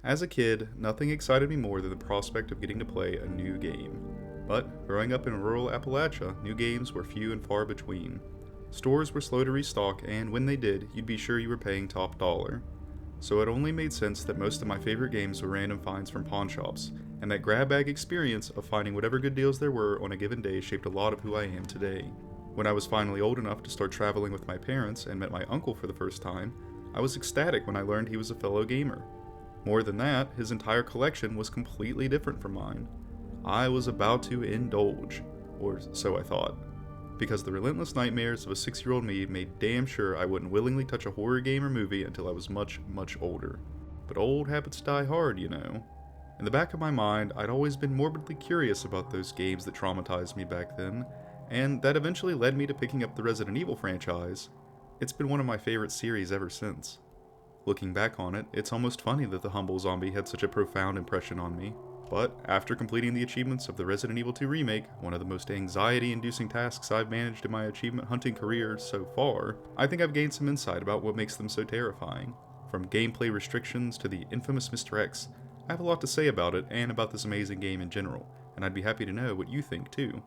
As a kid, nothing excited me more than the prospect of getting to play a new game. But growing up in rural Appalachia, new games were few and far between. Stores were slow to restock, and when they did, you'd be sure you were paying top dollar. So it only made sense that most of my favorite games were random finds from pawn shops, and that grab bag experience of finding whatever good deals there were on a given day shaped a lot of who I am today. When I was finally old enough to start traveling with my parents and met my uncle for the first time, I was ecstatic when I learned he was a fellow gamer. More than that, his entire collection was completely different from mine. I was about to indulge, or so I thought, because the relentless nightmares of a 6-year-old me made damn sure I wouldn't willingly touch a horror game or movie until I was much, much older. But old habits die hard, you know. In the back of my mind, I'd always been morbidly curious about those games that traumatized me back then, and that eventually led me to picking up the Resident Evil franchise. It's been one of my favorite series ever since. Looking back on it, it's almost funny that the humble zombie had such a profound impression on me. But after completing the achievements of the Resident Evil 2 remake, one of the most anxiety-inducing tasks I've managed in my achievement hunting career so far, I think I've gained some insight about what makes them so terrifying. From gameplay restrictions to the infamous Mr. X, I have a lot to say about it and about this amazing game in general, and I'd be happy to know what you think too.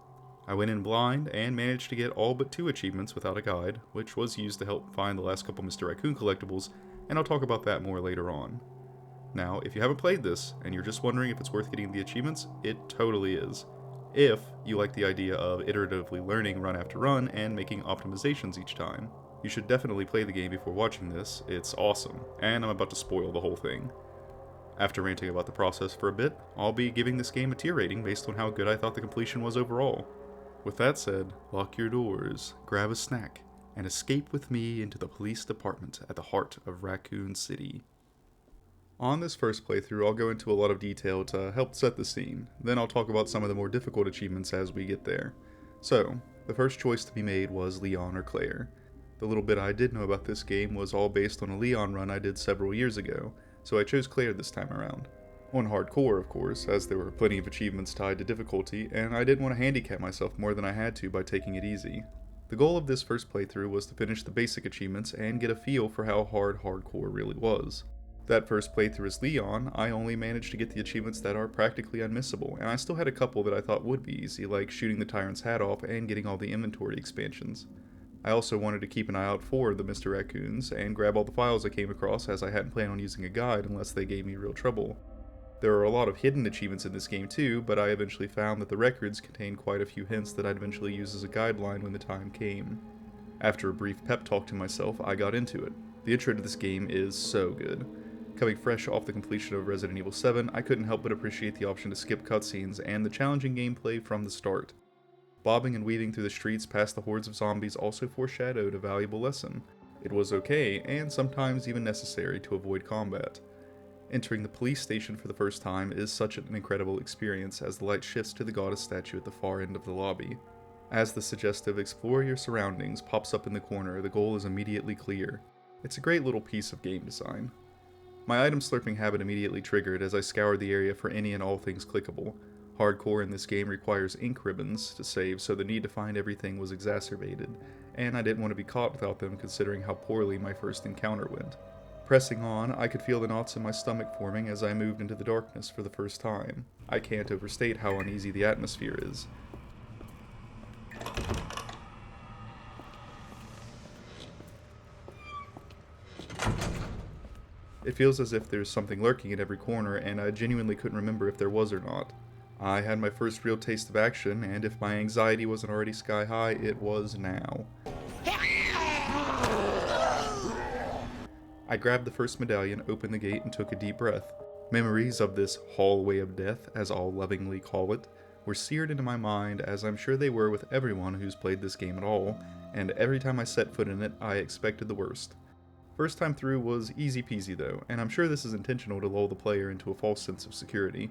I went in blind and managed to get all but 2 achievements without a guide, which was used to help find the last couple Mr. Raccoon collectibles, and I'll talk about that more later on. Now, if you haven't played this, and you're just wondering if it's worth getting the achievements, it totally is. If you like the idea of iteratively learning run after run and making optimizations each time. You should definitely play the game before watching this, it's awesome, and I'm about to spoil the whole thing. After ranting about the process for a bit, I'll be giving this game a tier rating based on how good I thought the completion was overall. With that said, lock your doors, grab a snack, and escape with me into the police department at the heart of Raccoon City. On this first playthrough, I'll go into a lot of detail to help set the scene, then I'll talk about some of the more difficult achievements as we get there. So, the first choice to be made was Leon or Claire. The little bit I did know about this game was all based on a Leon run I did several years ago, so I chose Claire this time around. On hardcore, of course, as there were plenty of achievements tied to difficulty, and I didn't want to handicap myself more than I had to by taking it easy. The goal of this first playthrough was to finish the basic achievements and get a feel for how hard hardcore really was. That first playthrough as Leon, I only managed to get the achievements that are practically unmissable, and I still had a couple that I thought would be easy, like shooting the Tyrant's hat off and getting all the inventory expansions. I also wanted to keep an eye out for the Mr. Raccoons and grab all the files I came across, as I hadn't planned on using a guide unless they gave me real trouble. There are a lot of hidden achievements in this game too, but I eventually found that the records contained quite a few hints that I'd eventually use as a guideline when the time came. After a brief pep talk to myself, I got into it. The intro to this game is so good. Coming fresh off the completion of Resident Evil 7, I couldn't help but appreciate the option to skip cutscenes and the challenging gameplay from the start. Bobbing and weaving through the streets past the hordes of zombies also foreshadowed a valuable lesson. It was okay, and sometimes even necessary, to avoid combat. Entering the police station for the first time is such an incredible experience as the light shifts to the goddess statue at the far end of the lobby. As the suggestive "explore your surroundings" pops up in the corner, the goal is immediately clear. It's a great little piece of game design. My item slurping habit immediately triggered as I scoured the area for any and all things clickable. Hardcore in this game requires ink ribbons to save, so the need to find everything was exacerbated, and I didn't want to be caught without them considering how poorly my first encounter went. Pressing on, I could feel the knots in my stomach forming as I moved into the darkness for the first time. I can't overstate how uneasy the atmosphere is. It feels as if there's something lurking at every corner, and I genuinely couldn't remember if there was or not. I had my first real taste of action, and if my anxiety wasn't already sky high, it was now. I grabbed the first medallion, opened the gate, and took a deep breath. Memories of this hallway of death, as I'll lovingly call it, were seared into my mind, as I'm sure they were with everyone who's played this game at all, and every time I set foot in it, I expected the worst. First time through was easy peasy though, and I'm sure this is intentional to lull the player into a false sense of security.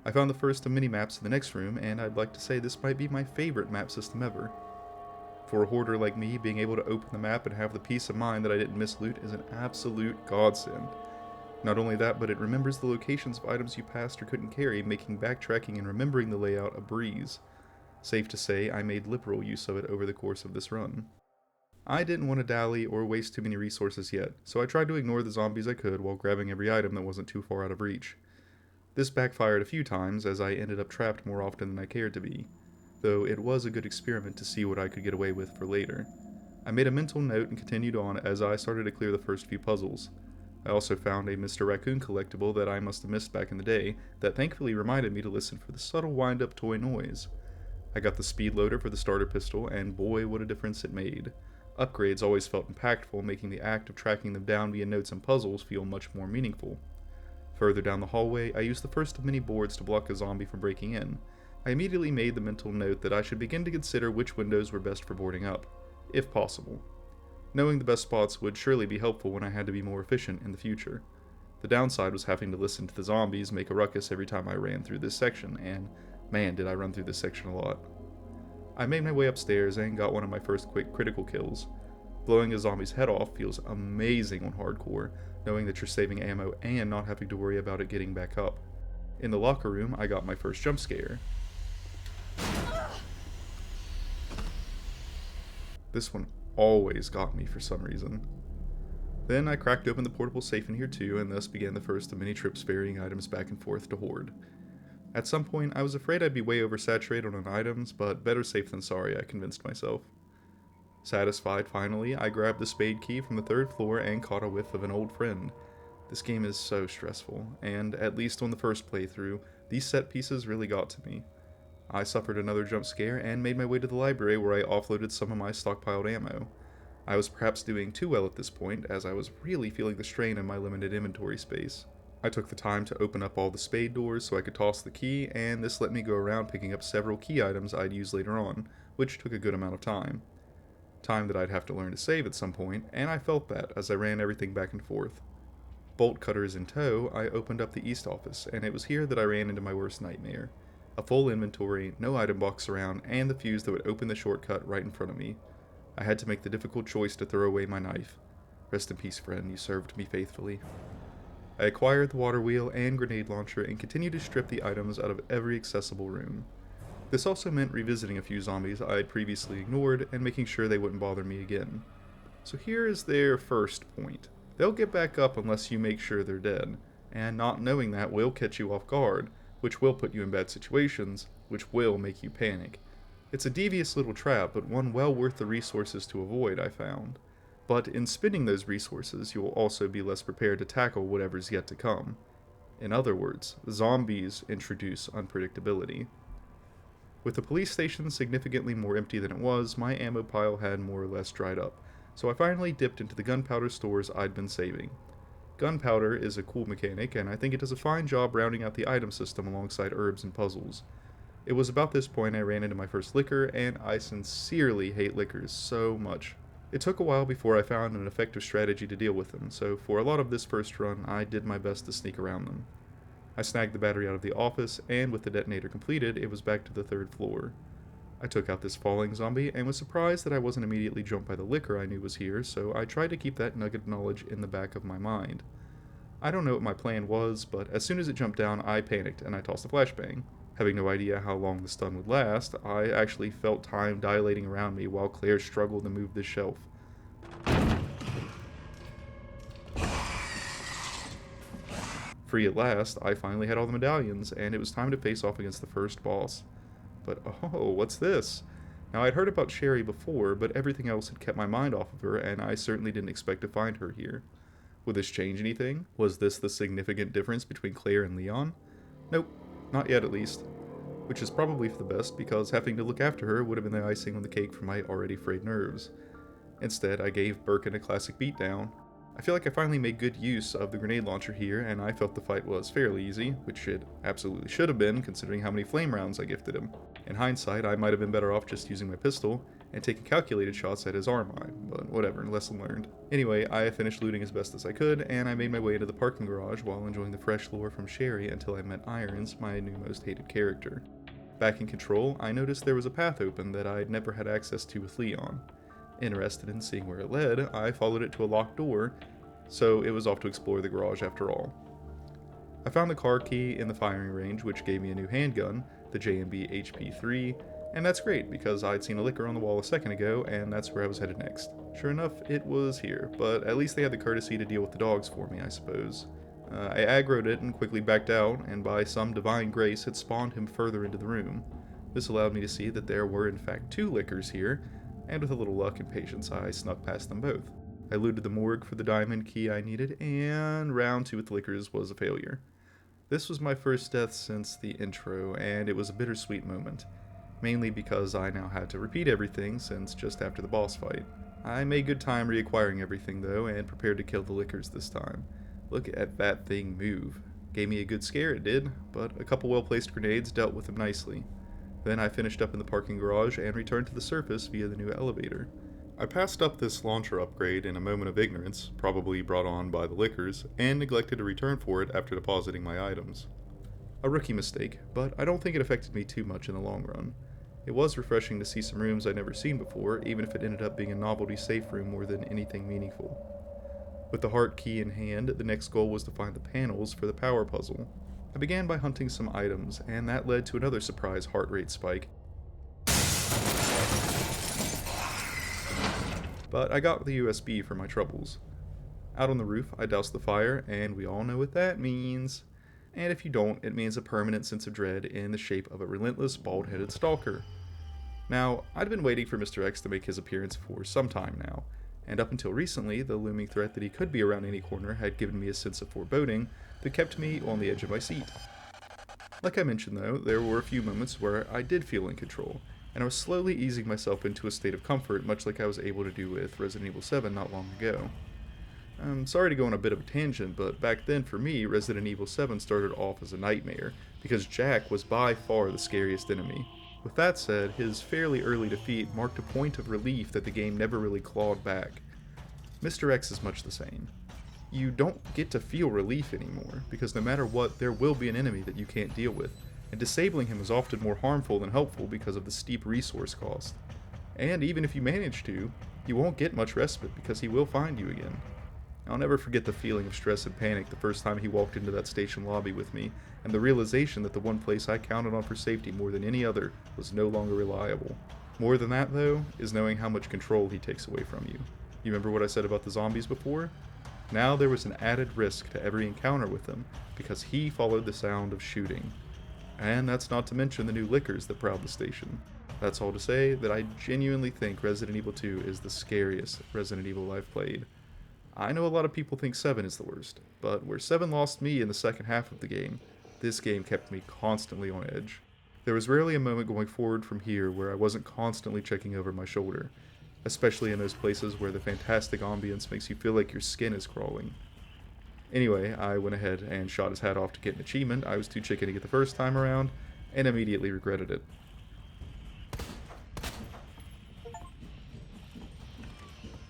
I found the first of many maps in the next room, and I'd like to say this might be my favorite map system ever. For a hoarder like me, being able to open the map and have the peace of mind that I didn't miss loot is an absolute godsend. Not only that, but it remembers the locations of items you passed or couldn't carry, making backtracking and remembering the layout a breeze. Safe to say, I made liberal use of it over the course of this run. I didn't want to dally or waste too many resources yet, so I tried to ignore the zombies I could while grabbing every item that wasn't too far out of reach. This backfired a few times as I ended up trapped more often than I cared to be, though it was a good experiment to see what I could get away with for later. I made a mental note and continued on as I started to clear the first few puzzles. I also found a Mr. Raccoon collectible that I must have missed back in the day that thankfully reminded me to listen for the subtle wind-up toy noise. I got the speed loader for the starter pistol, and boy, what a difference it made. Upgrades always felt impactful, making the act of tracking them down via notes and puzzles feel much more meaningful. Further down the hallway, I used the first of many boards to block a zombie from breaking in. I immediately made the mental note that I should begin to consider which windows were best for boarding up, if possible. Knowing the best spots would surely be helpful when I had to be more efficient in the future. The downside was having to listen to the zombies make a ruckus every time I ran through this section, and man did I run through this section a lot. I made my way upstairs and got one of my first quick critical kills. Blowing a zombie's head off feels amazing on hardcore, knowing that you're saving ammo and not having to worry about it getting back up. In the locker room, I got my first jump scare. This one always got me for some reason. Then I cracked open the portable safe in here too, and thus began the first of many trips ferrying items back and forth to hoard. At some point, I was afraid I'd be way oversaturated on items, but better safe than sorry, I convinced myself. Satisfied finally, I grabbed the spade key from the third floor and caught a whiff of an old friend. This game is so stressful, and at least on the first playthrough, these set pieces really got to me. I suffered another jump scare and made my way to the library where I offloaded some of my stockpiled ammo. I was perhaps doing too well at this point, as I was really feeling the strain of my limited inventory space. I took the time to open up all the spade doors so I could toss the key, and this let me go around picking up several key items I'd use later on, which took a good amount of time. Time that I'd have to learn to save at some point, and I felt that as I ran everything back and forth. Bolt cutters in tow, I opened up the east office, and it was here that I ran into my worst nightmare. A full inventory, no item box around, and the fuse that would open the shortcut right in front of me. I had to make the difficult choice to throw away my knife. Rest in peace, friend, you served me faithfully. I acquired the water wheel and grenade launcher and continued to strip the items out of every accessible room. This also meant revisiting a few zombies I had previously ignored and making sure they wouldn't bother me again. So here is their first point. They'll get back up unless you make sure they're dead, and not knowing that will catch you off guard, which will put you in bad situations, which will make you panic. It's a devious little trap, but one well worth the resources to avoid, I found. But in spending those resources, you will also be less prepared to tackle whatever's yet to come. In other words, zombies introduce unpredictability. With the police station significantly more empty than it was, my ammo pile had more or less dried up, so I finally dipped into the gunpowder stores I'd been saving. Gunpowder is a cool mechanic, and I think it does a fine job rounding out the item system alongside herbs and puzzles. It was about this point I ran into my first liquor, and I sincerely hate liquors so much. It took a while before I found an effective strategy to deal with them, so for a lot of this first run, I did my best to sneak around them. I snagged the battery out of the office, and with the detonator completed, it was back to the third floor. I took out this falling zombie, and was surprised that I wasn't immediately jumped by the liquor I knew was here, so I tried to keep that nugget of knowledge in the back of my mind. I don't know what my plan was, but as soon as it jumped down, I panicked, and I tossed a flashbang. Having no idea how long the stun would last, I actually felt time dilating around me while Claire struggled to move the shelf. Free at last, I finally had all the medallions, and it was time to face off against the first boss. But oh, what's this? Now, I'd heard about Sherry before, but everything else had kept my mind off of her, and I certainly didn't expect to find her here. Would this change anything? Was this the significant difference between Claire and Leon? Nope, not yet at least. Which is probably for the best, because having to look after her would have been the icing on the cake for my already frayed nerves. Instead, I gave Birkin a classic beatdown. I feel like I finally made good use of the grenade launcher here, and I felt the fight was fairly easy, which it absolutely should have been, considering how many flame rounds I gifted him. In hindsight, I might have been better off just using my pistol, and taking calculated shots at his arm line, but whatever, lesson learned. Anyway, I finished looting as best as I could, and I made my way into the parking garage while enjoying the fresh lore from Sherry until I met Irons, my new most hated character. Back in Control, I noticed there was a path open that I'd never had access to with Leon. Interested in seeing where it led, I followed it to a locked door, so it was off to explore the garage after all. I found the car key in the firing range, which gave me a new handgun, the J&B HP3, And that's great, because I'd seen a liquor on the wall a second ago, and that's where I was headed next. Sure enough, it was here, but at least they had the courtesy to deal with the dogs for me, I suppose. I aggroed it and quickly backed out, and by some divine grace it spawned him further into the room. This allowed me to see that there were in fact 2 liquors here, and with a little luck and patience I snuck past them both. I looted the morgue for the diamond key I needed, and round 2 with the liquors was a failure. This was my first death since the intro, and it was a bittersweet moment. Mainly because I now had to repeat everything since just after the boss fight. I made good time reacquiring everything though, and prepared to kill the liquors this time. Look at that thing move. Gave me a good scare, it did, but a couple well-placed grenades dealt with him nicely. Then I finished up in the parking garage and returned to the surface via the new elevator. I passed up this launcher upgrade in a moment of ignorance, probably brought on by the liquors, and neglected to return for it after depositing my items. A rookie mistake, but I don't think it affected me too much in the long run. It was refreshing to see some rooms I'd never seen before, even if it ended up being a novelty safe room more than anything meaningful. With the heart key in hand, the next goal was to find the panels for the power puzzle. I began by hunting some items, and that led to another surprise heart rate spike. But I got the USB for my troubles. Out on the roof, I doused the fire, and we all know what that means. And if you don't, it means a permanent sense of dread in the shape of a relentless, bald-headed stalker. Now, I'd been waiting for Mr. X to make his appearance for some time now, and up until recently, the looming threat that he could be around any corner had given me a sense of foreboding that kept me on the edge of my seat. Like I mentioned though, there were a few moments where I did feel in control, and I was slowly easing myself into a state of comfort, much like I was able to do with Resident Evil 7 not long ago. I'm sorry to go on a bit of a tangent, but back then for me, Resident Evil 7 started off as a nightmare, because Jack was by far the scariest enemy. With that said, his fairly early defeat marked a point of relief that the game never really clawed back. Mr. X is much the same. You don't get to feel relief anymore, because no matter what, there will be an enemy that you can't deal with, and disabling him is often more harmful than helpful because of the steep resource cost. And even if you manage to, you won't get much respite because he will find you again. I'll never forget the feeling of stress and panic the first time he walked into that station lobby with me, and the realization that the one place I counted on for safety more than any other was no longer reliable. More than that, though, is knowing how much control he takes away from you. You remember what I said about the zombies before? Now there was an added risk to every encounter with them, because he followed the sound of shooting. And that's not to mention the new liquors that prowled the station. That's all to say that I genuinely think Resident Evil 2 is the scariest Resident Evil I've played. I know a lot of people think 7 is the worst, but where 7 lost me in the second half of the game, this game kept me constantly on edge. There was rarely a moment going forward from here where I wasn't constantly checking over my shoulder, especially in those places where the fantastic ambience makes you feel like your skin is crawling. Anyway, I went ahead and shot his hat off to get an achievement I was too chicken to get the first time around, and immediately regretted it.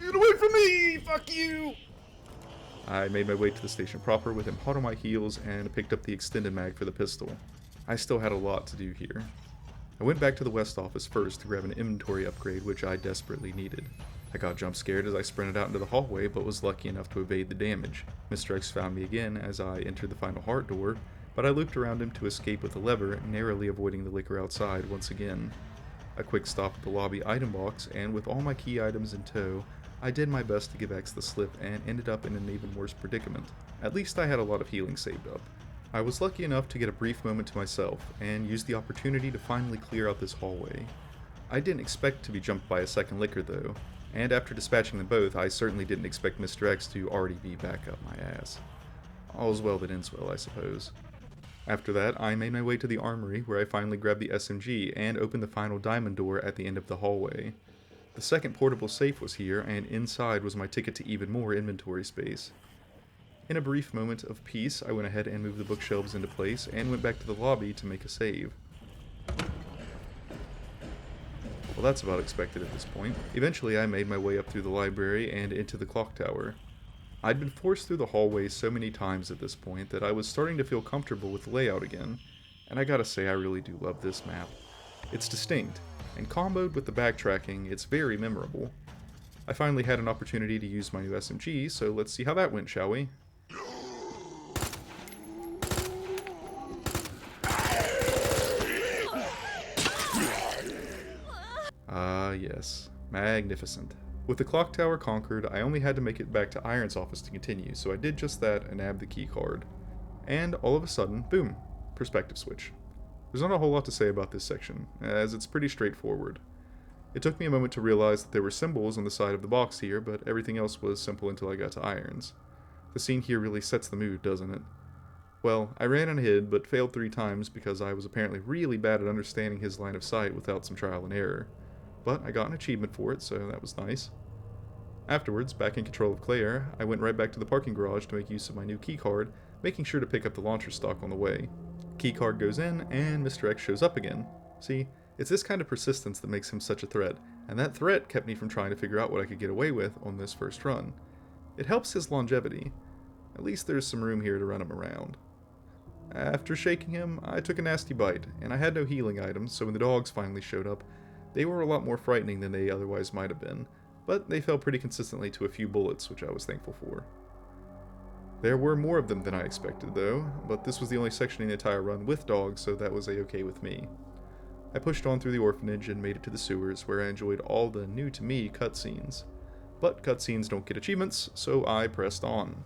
Get away from me! Fuck you! I made my way to the station proper with him hot on my heels and picked up the extended mag for the pistol. I still had a lot to do here. I went back to the West office first to grab an inventory upgrade which I desperately needed. I got jump scared as I sprinted out into the hallway but was lucky enough to evade the damage. Mr. X found me again as I entered the final heart door, but I looped around him to escape with a lever, narrowly avoiding the liquor outside once again. A quick stop at the lobby item box, and with all my key items in tow, I did my best to give X the slip and ended up in an even worse predicament. At least I had a lot of healing saved up. I was lucky enough to get a brief moment to myself and used the opportunity to finally clear out this hallway. I didn't expect to be jumped by a second liquor though, and after dispatching them both, I certainly didn't expect Mr. X to already be back up my ass. All's well that ends well, I suppose. After that, I made my way to the armory where I finally grabbed the SMG and opened the final diamond door at the end of the hallway. The second portable safe was here, and inside was my ticket to even more inventory space. In a brief moment of peace, I went ahead and moved the bookshelves into place and went back to the lobby to make a save. Well, that's about expected at this point. Eventually, I made my way up through the library and into the clock tower. I'd been forced through the hallway so many times at this point that I was starting to feel comfortable with the layout again, and I gotta say I really do love this map. It's distinct, and comboed with the backtracking, it's very memorable. I finally had an opportunity to use my new SMG, so let's see how that went, shall we? Yes, magnificent. With the clock tower conquered, I only had to make it back to Iron's office to continue, so I did just that and nabbed the key card. And all of a sudden, boom, perspective switch. There's not a whole lot to say about this section, as it's pretty straightforward. It took me a moment to realize that there were symbols on the side of the box here, but everything else was simple until I got to Irons. The scene here really sets the mood, doesn't it? Well, I ran and hid, but failed 3 times because I was apparently really bad at understanding his line of sight without some trial and error. But I got an achievement for it, so that was nice. Afterwards, back in control of Claire, I went right back to the parking garage to make use of my new keycard, making sure to pick up the launcher stock on the way. Keycard goes in, and Mr. X shows up again. See, it's this kind of persistence that makes him such a threat, and that threat kept me from trying to figure out what I could get away with on this first run. It helps his longevity. At least there's some room here to run him around. After shaking him, I took a nasty bite, and I had no healing items, so when the dogs finally showed up, they were a lot more frightening than they otherwise might have been, but they fell pretty consistently to a few bullets, which I was thankful for. There were more of them than I expected, though, but this was the only section in the entire run with dogs, so that was a-okay with me. I pushed on through the orphanage and made it to the sewers, where I enjoyed all the new-to-me cutscenes. But cutscenes don't get achievements, so I pressed on.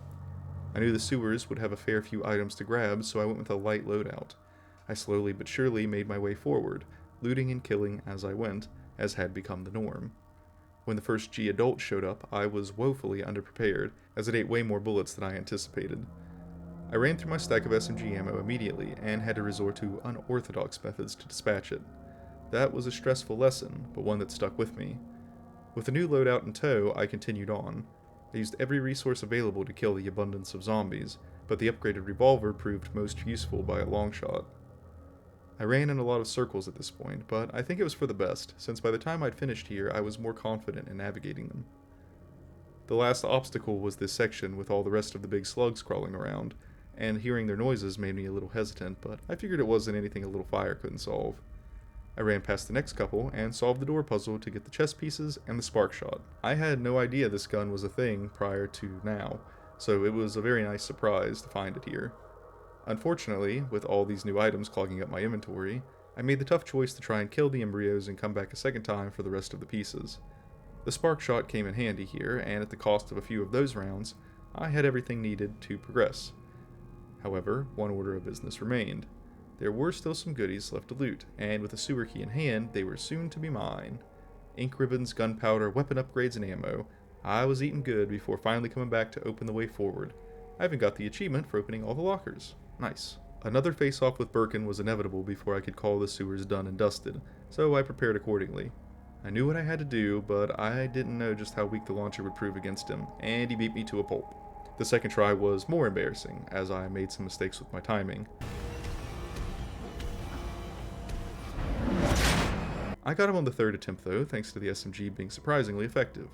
I knew the sewers would have a fair few items to grab, so I went with a light loadout. I slowly but surely made my way forward, looting and killing as I went, as had become the norm. When the first G adult showed up, I was woefully underprepared, as it ate way more bullets than I anticipated. I ran through my stack of SMG ammo immediately, and had to resort to unorthodox methods to dispatch it. That was a stressful lesson, but one that stuck with me. With the new loadout in tow, I continued on. I used every resource available to kill the abundance of zombies, but the upgraded revolver proved most useful by a long shot. I ran in a lot of circles at this point, but I think it was for the best, since by the time I'd finished here, I was more confident in navigating them. The last obstacle was this section with all the rest of the big slugs crawling around, and hearing their noises made me a little hesitant, but I figured it wasn't anything a little fire couldn't solve. I ran past the next couple and solved the door puzzle to get the chest pieces and the spark shot. I had no idea this gun was a thing prior to now, so it was a very nice surprise to find it here. Unfortunately, with all these new items clogging up my inventory, I made the tough choice to try and kill the embryos and come back a second time for the rest of the pieces. The spark shot came in handy here, and at the cost of a few of those rounds, I had everything needed to progress. However, one order of business remained. There were still some goodies left to loot, and with a sewer key in hand, they were soon to be mine. Ink ribbons, gunpowder, weapon upgrades, and ammo. I was eating good before finally coming back to open the way forward. I even got the achievement for opening all the lockers. Nice. Another face-off with Birkin was inevitable before I could call the sewers done and dusted, so I prepared accordingly. I knew what I had to do, but I didn't know just how weak the launcher would prove against him, and he beat me to a pulp. The second try was more embarrassing, as I made some mistakes with my timing. I got him on the third attempt though, thanks to the SMG being surprisingly effective.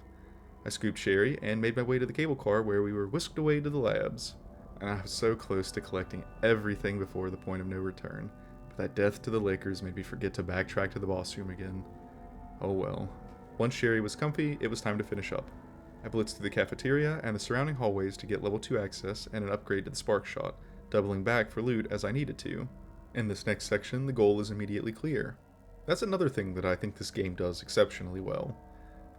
I scooped Sherry and made my way to the cable car where we were whisked away to the labs. And I was so close to collecting everything before the point of no return, but that death to the Lakers made me forget to backtrack to the boss room again. Oh well. Once Sherry was comfy, it was time to finish up. I blitzed through the cafeteria and the surrounding hallways to get level 2 access and an upgrade to the spark shot, doubling back for loot as I needed to. In this next section, the goal is immediately clear. That's another thing that I think this game does exceptionally well.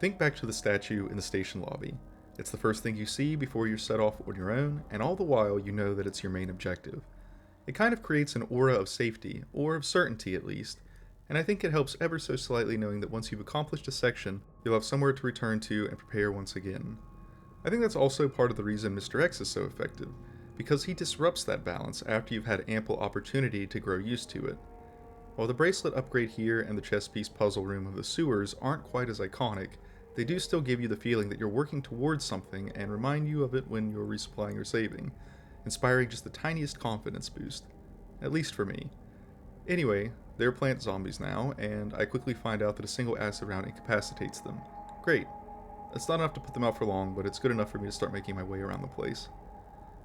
Think back to the statue in the station lobby. It's the first thing you see before you're set off on your own, and all the while you know that it's your main objective. It kind of creates an aura of safety, or of certainty at least, and I think it helps ever so slightly knowing that once you've accomplished a section, you'll have somewhere to return to and prepare once again. I think that's also part of the reason Mr. X is so effective, because he disrupts that balance after you've had ample opportunity to grow used to it. While the bracelet upgrade here and the chess piece puzzle room of the sewers aren't quite as iconic, they do still give you the feeling that you're working towards something and remind you of it when you're resupplying or saving, inspiring just the tiniest confidence boost. At least for me. Anyway, they're plant zombies now, and I quickly find out that a single acid round incapacitates them. Great. It's not enough to put them out for long, but it's good enough for me to start making my way around the place.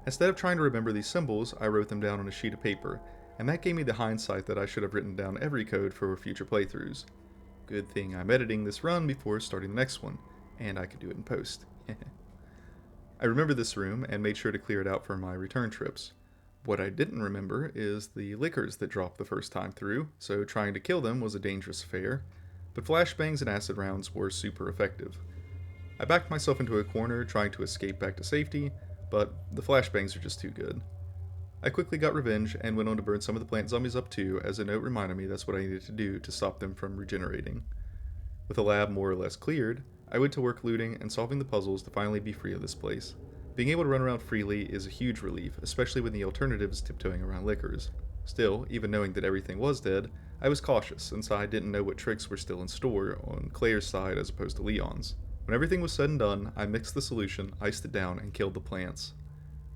Instead of trying to remember these symbols, I wrote them down on a sheet of paper, and that gave me the hindsight that I should have written down every code for future playthroughs. Good thing I'm editing this run before starting the next one, and I could do it in post. I remembered this room and made sure to clear it out for my return trips. What I didn't remember is the lickers that dropped the first time through, so trying to kill them was a dangerous affair. but flashbangs and acid rounds were super effective. I backed myself into a corner trying to escape back to safety, but the flashbangs are just too good. I quickly got revenge and went on to burn some of the plant zombies up too, as a note reminded me that's what I needed to do to stop them from regenerating. With the lab more or less cleared, I went to work looting and solving the puzzles to finally be free of this place. Being able to run around freely is a huge relief, especially when the alternative is tiptoeing around lickers. Still, even knowing that everything was dead, I was cautious since I didn't know what tricks were still in store on Claire's side as opposed to Leon's. When everything was said and done, I mixed the solution, iced it down, and killed the plants.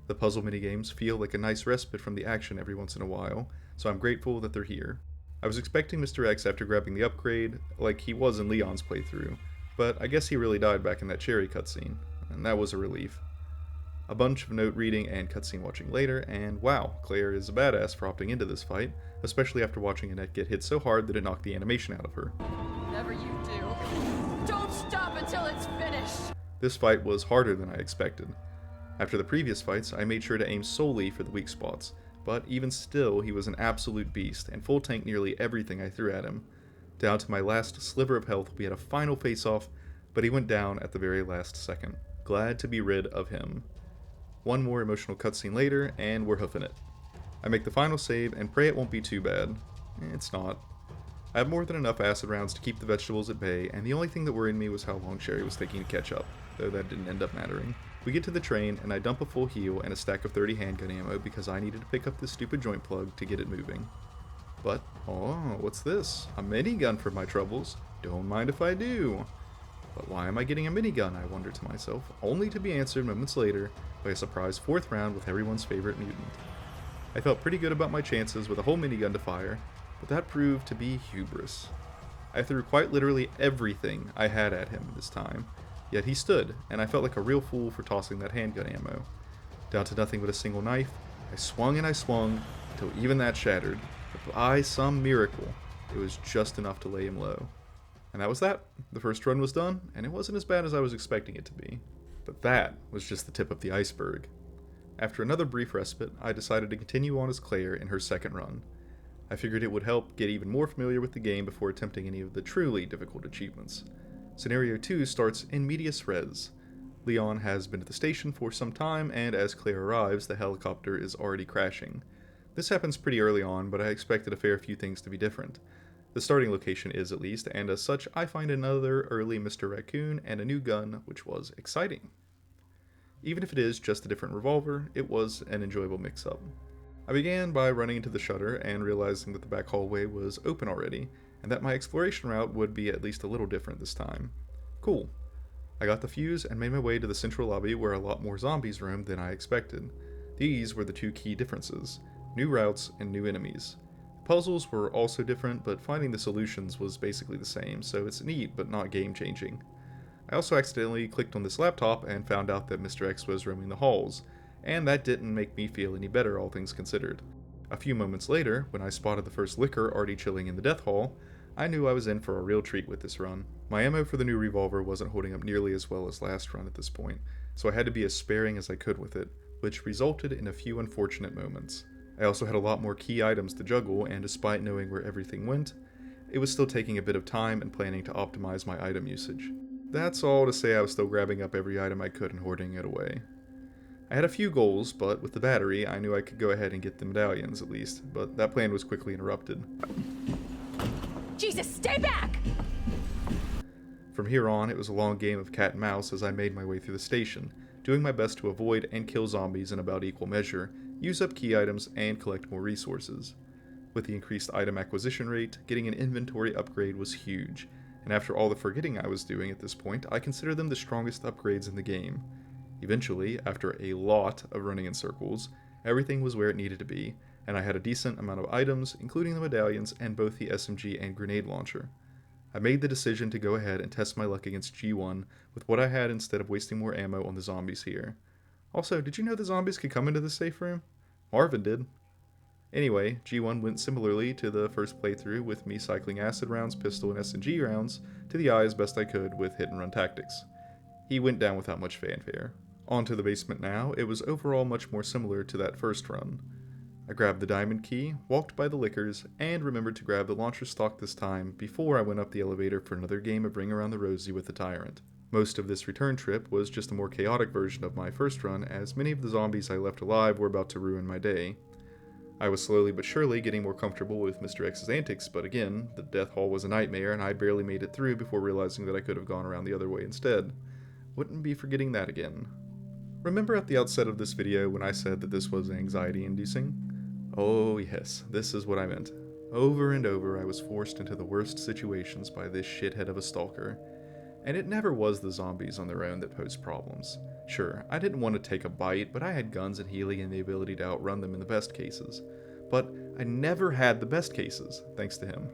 The puzzle minigames feel like a nice respite from the action every once in a while, so I'm grateful that they're here. I was expecting Mr. X after grabbing the upgrade, like he was in Leon's playthrough, but I guess he really died back in that cherry cutscene, and that was a relief. A bunch of note reading and cutscene watching later, and wow, Claire is a badass for opting into this fight, especially after watching Annette get hit so hard that it knocked the animation out of her. Whatever you do, don't stop until it's finished! This fight was harder than I expected. After the previous fights, I made sure to aim solely for the weak spots, but even still, he was an absolute beast and full tank nearly everything I threw at him. Down to my last sliver of health, we had a final face-off, but he went down at the very last second. Glad to be rid of him. One more emotional cutscene later, and we're hoofing it. I make the final save and pray it won't be too bad. It's not. I have more than enough acid rounds to keep the vegetables at bay, and the only thing that worried me was how long Sherry was taking to catch up, though that didn't end up mattering. We get to the train, and I dump a full heal and a stack of 30 handgun ammo because I needed to pick up this stupid joint plug to get it moving. But, oh, what's this? A minigun for my troubles. Don't mind if I do. But why am I getting a minigun, I wonder to myself, only to be answered moments later by a surprise 4th round with everyone's favorite mutant. I felt pretty good about my chances with a whole minigun to fire, but that proved to be hubris. I threw quite literally everything I had at him this time, yet he stood, and I felt like a real fool for tossing that handgun ammo. Down to nothing but a single knife, I swung until even that shattered, but by some miracle, it was just enough to lay him low. And that was that. The first run was done, and it wasn't as bad as I was expecting it to be. But that was just the tip of the iceberg. After another brief respite, I decided to continue on as Claire in her second run. I figured it would help get even more familiar with the game before attempting any of the truly difficult achievements. Scenario 2 starts in medias res. Leon has been at the station for some time, and as Claire arrives, the helicopter is already crashing. This happens pretty early on, but I expected a fair few things to be different. The starting location is, at least, and as such, I find another early Mr. Raccoon and a new gun, which was exciting. Even if it is just a different revolver, it was an enjoyable mix-up. I began by running into the shutter and realizing that the back hallway was open already, and that my exploration route would be at least a little different this time. Cool. I got the fuse and made my way to the central lobby where a lot more zombies roamed than I expected. These were the two key differences: new routes and new enemies. Puzzles were also different, but finding the solutions was basically the same, so it's neat but not game-changing. I also accidentally clicked on this laptop and found out that Mr. X was roaming the halls, and that didn't make me feel any better, all things considered. A few moments later, when I spotted the first licker already chilling in the death hall, I knew I was in for a real treat with this run. My ammo for the new revolver wasn't holding up nearly as well as last run at this point, so I had to be as sparing as I could with it, which resulted in a few unfortunate moments. I also had a lot more key items to juggle, and despite knowing where everything went, it was still taking a bit of time and planning to optimize my item usage. That's all to say I was still grabbing up every item I could and hoarding it away. I had a few goals, but with the battery, I knew I could go ahead and get the medallions at least, but that plan was quickly interrupted. Jesus, stay back! From here on, it was a long game of cat and mouse as I made my way through the station, doing my best to avoid and kill zombies in about equal measure, use up key items, and collect more resources. With the increased item acquisition rate, getting an inventory upgrade was huge, and after all the forgetting I was doing at this point, I consider them the strongest upgrades in the game. Eventually, after a lot of running in circles, everything was where it needed to be, and I had a decent amount of items, including the medallions and both the SMG and grenade launcher. I made the decision to go ahead and test my luck against G1 with what I had instead of wasting more ammo on the zombies here. Also, did you know the zombies could come into the safe room? Marvin did. Anyway, G1 went similarly to the first playthrough, with me cycling acid rounds, pistol, and SMG rounds to the eye as best I could with hit-and-run tactics. He went down without much fanfare. On to the basement now, it was overall much more similar to that first run. I grabbed the diamond key, walked by the liquors, and remembered to grab the launcher stock this time before I went up the elevator for another game of Ring Around the Rosie with the Tyrant. Most of this return trip was just a more chaotic version of my first run, as many of the zombies I left alive were about to ruin my day. I was slowly but surely getting more comfortable with Mr. X's antics, but again, the death hall was a nightmare and I barely made it through before realizing that I could have gone around the other way instead. Wouldn't be forgetting that again. Remember at the outset of this video when I said that this was anxiety-inducing? Oh yes, this is what I meant. Over and over I was forced into the worst situations by this shithead of a stalker. And it never was the zombies on their own that posed problems. Sure, I didn't want to take a bite, but I had guns and healing and the ability to outrun them in the best cases. But I never had the best cases, thanks to him.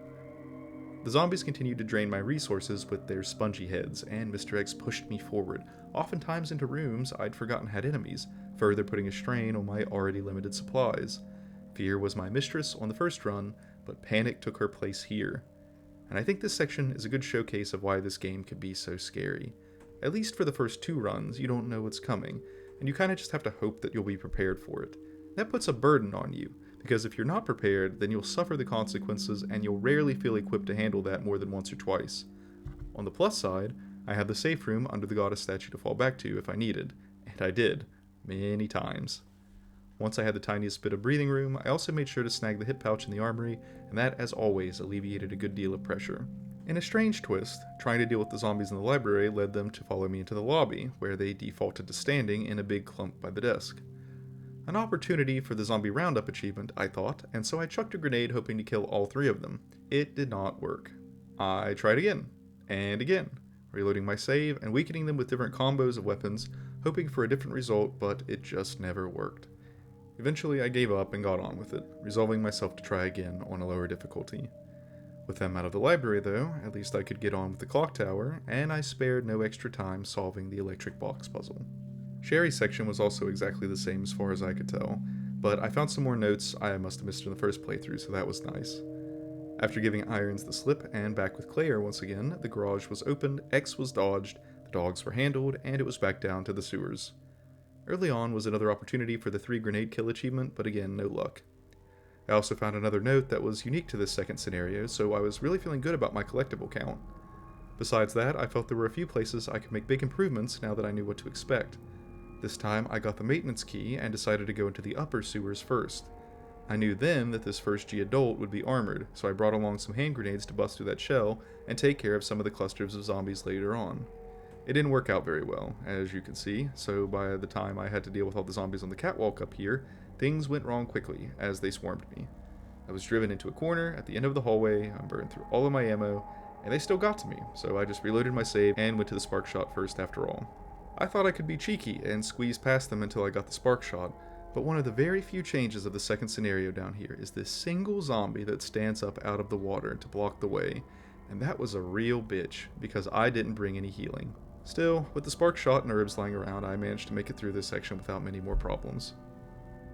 The zombies continued to drain my resources with their spongy heads, and Mr. X pushed me forward, oftentimes into rooms I'd forgotten had enemies, further putting a strain on my already limited supplies. Fear was my mistress on the first run, but panic took her place here. And I think this section is a good showcase of why this game can be so scary. At least for the first 2 runs, you don't know what's coming, and you kinda just have to hope that you'll be prepared for it. That puts a burden on you, because if you're not prepared, then you'll suffer the consequences and you'll rarely feel equipped to handle that more than once or twice. On the plus side, I had the safe room under the goddess statue to fall back to if I needed, and I did, many times. Once I had the tiniest bit of breathing room, I also made sure to snag the hip pouch in the armory, and that, as always, alleviated a good deal of pressure. In a strange twist, trying to deal with the zombies in the library led them to follow me into the lobby, where they defaulted to standing in a big clump by the desk. An opportunity for the zombie roundup achievement, I thought, and so I chucked a grenade hoping to kill all 3 of them. It did not work. I tried again, and again, reloading my save and weakening them with different combos of weapons, hoping for a different result, but it just never worked. Eventually I gave up and got on with it, resolving myself to try again on a lower difficulty. With them out of the library though, at least I could get on with the clock tower, and I spared no extra time solving the electric box puzzle. Sherry's section was also exactly the same as far as I could tell, but I found some more notes I must have missed in the first playthrough, so that was nice. After giving Irons the slip and back with Claire once again, the garage was opened, X was dodged, the dogs were handled, and it was back down to the sewers. Early on was another opportunity for the 3 grenade kill achievement, but again, no luck. I also found another note that was unique to this second scenario, so I was really feeling good about my collectible count. Besides that, I felt there were a few places I could make big improvements now that I knew what to expect. This time, I got the maintenance key and decided to go into the upper sewers first. I knew then that this first G adult would be armored, so I brought along some hand grenades to bust through that shell and take care of some of the clusters of zombies later on. It didn't work out very well, as you can see, so by the time I had to deal with all the zombies on the catwalk up here, things went wrong quickly as they swarmed me. I was driven into a corner at the end of the hallway, I burned through all of my ammo, and they still got to me, so I just reloaded my save and went to the spark shot first after all. I thought I could be cheeky and squeeze past them until I got the spark shot, but one of the very few changes of the second scenario down here is this single zombie that stands up out of the water to block the way, and that was a real bitch, because I didn't bring any healing. Still, with the spark shot and herbs lying around, I managed to make it through this section without many more problems.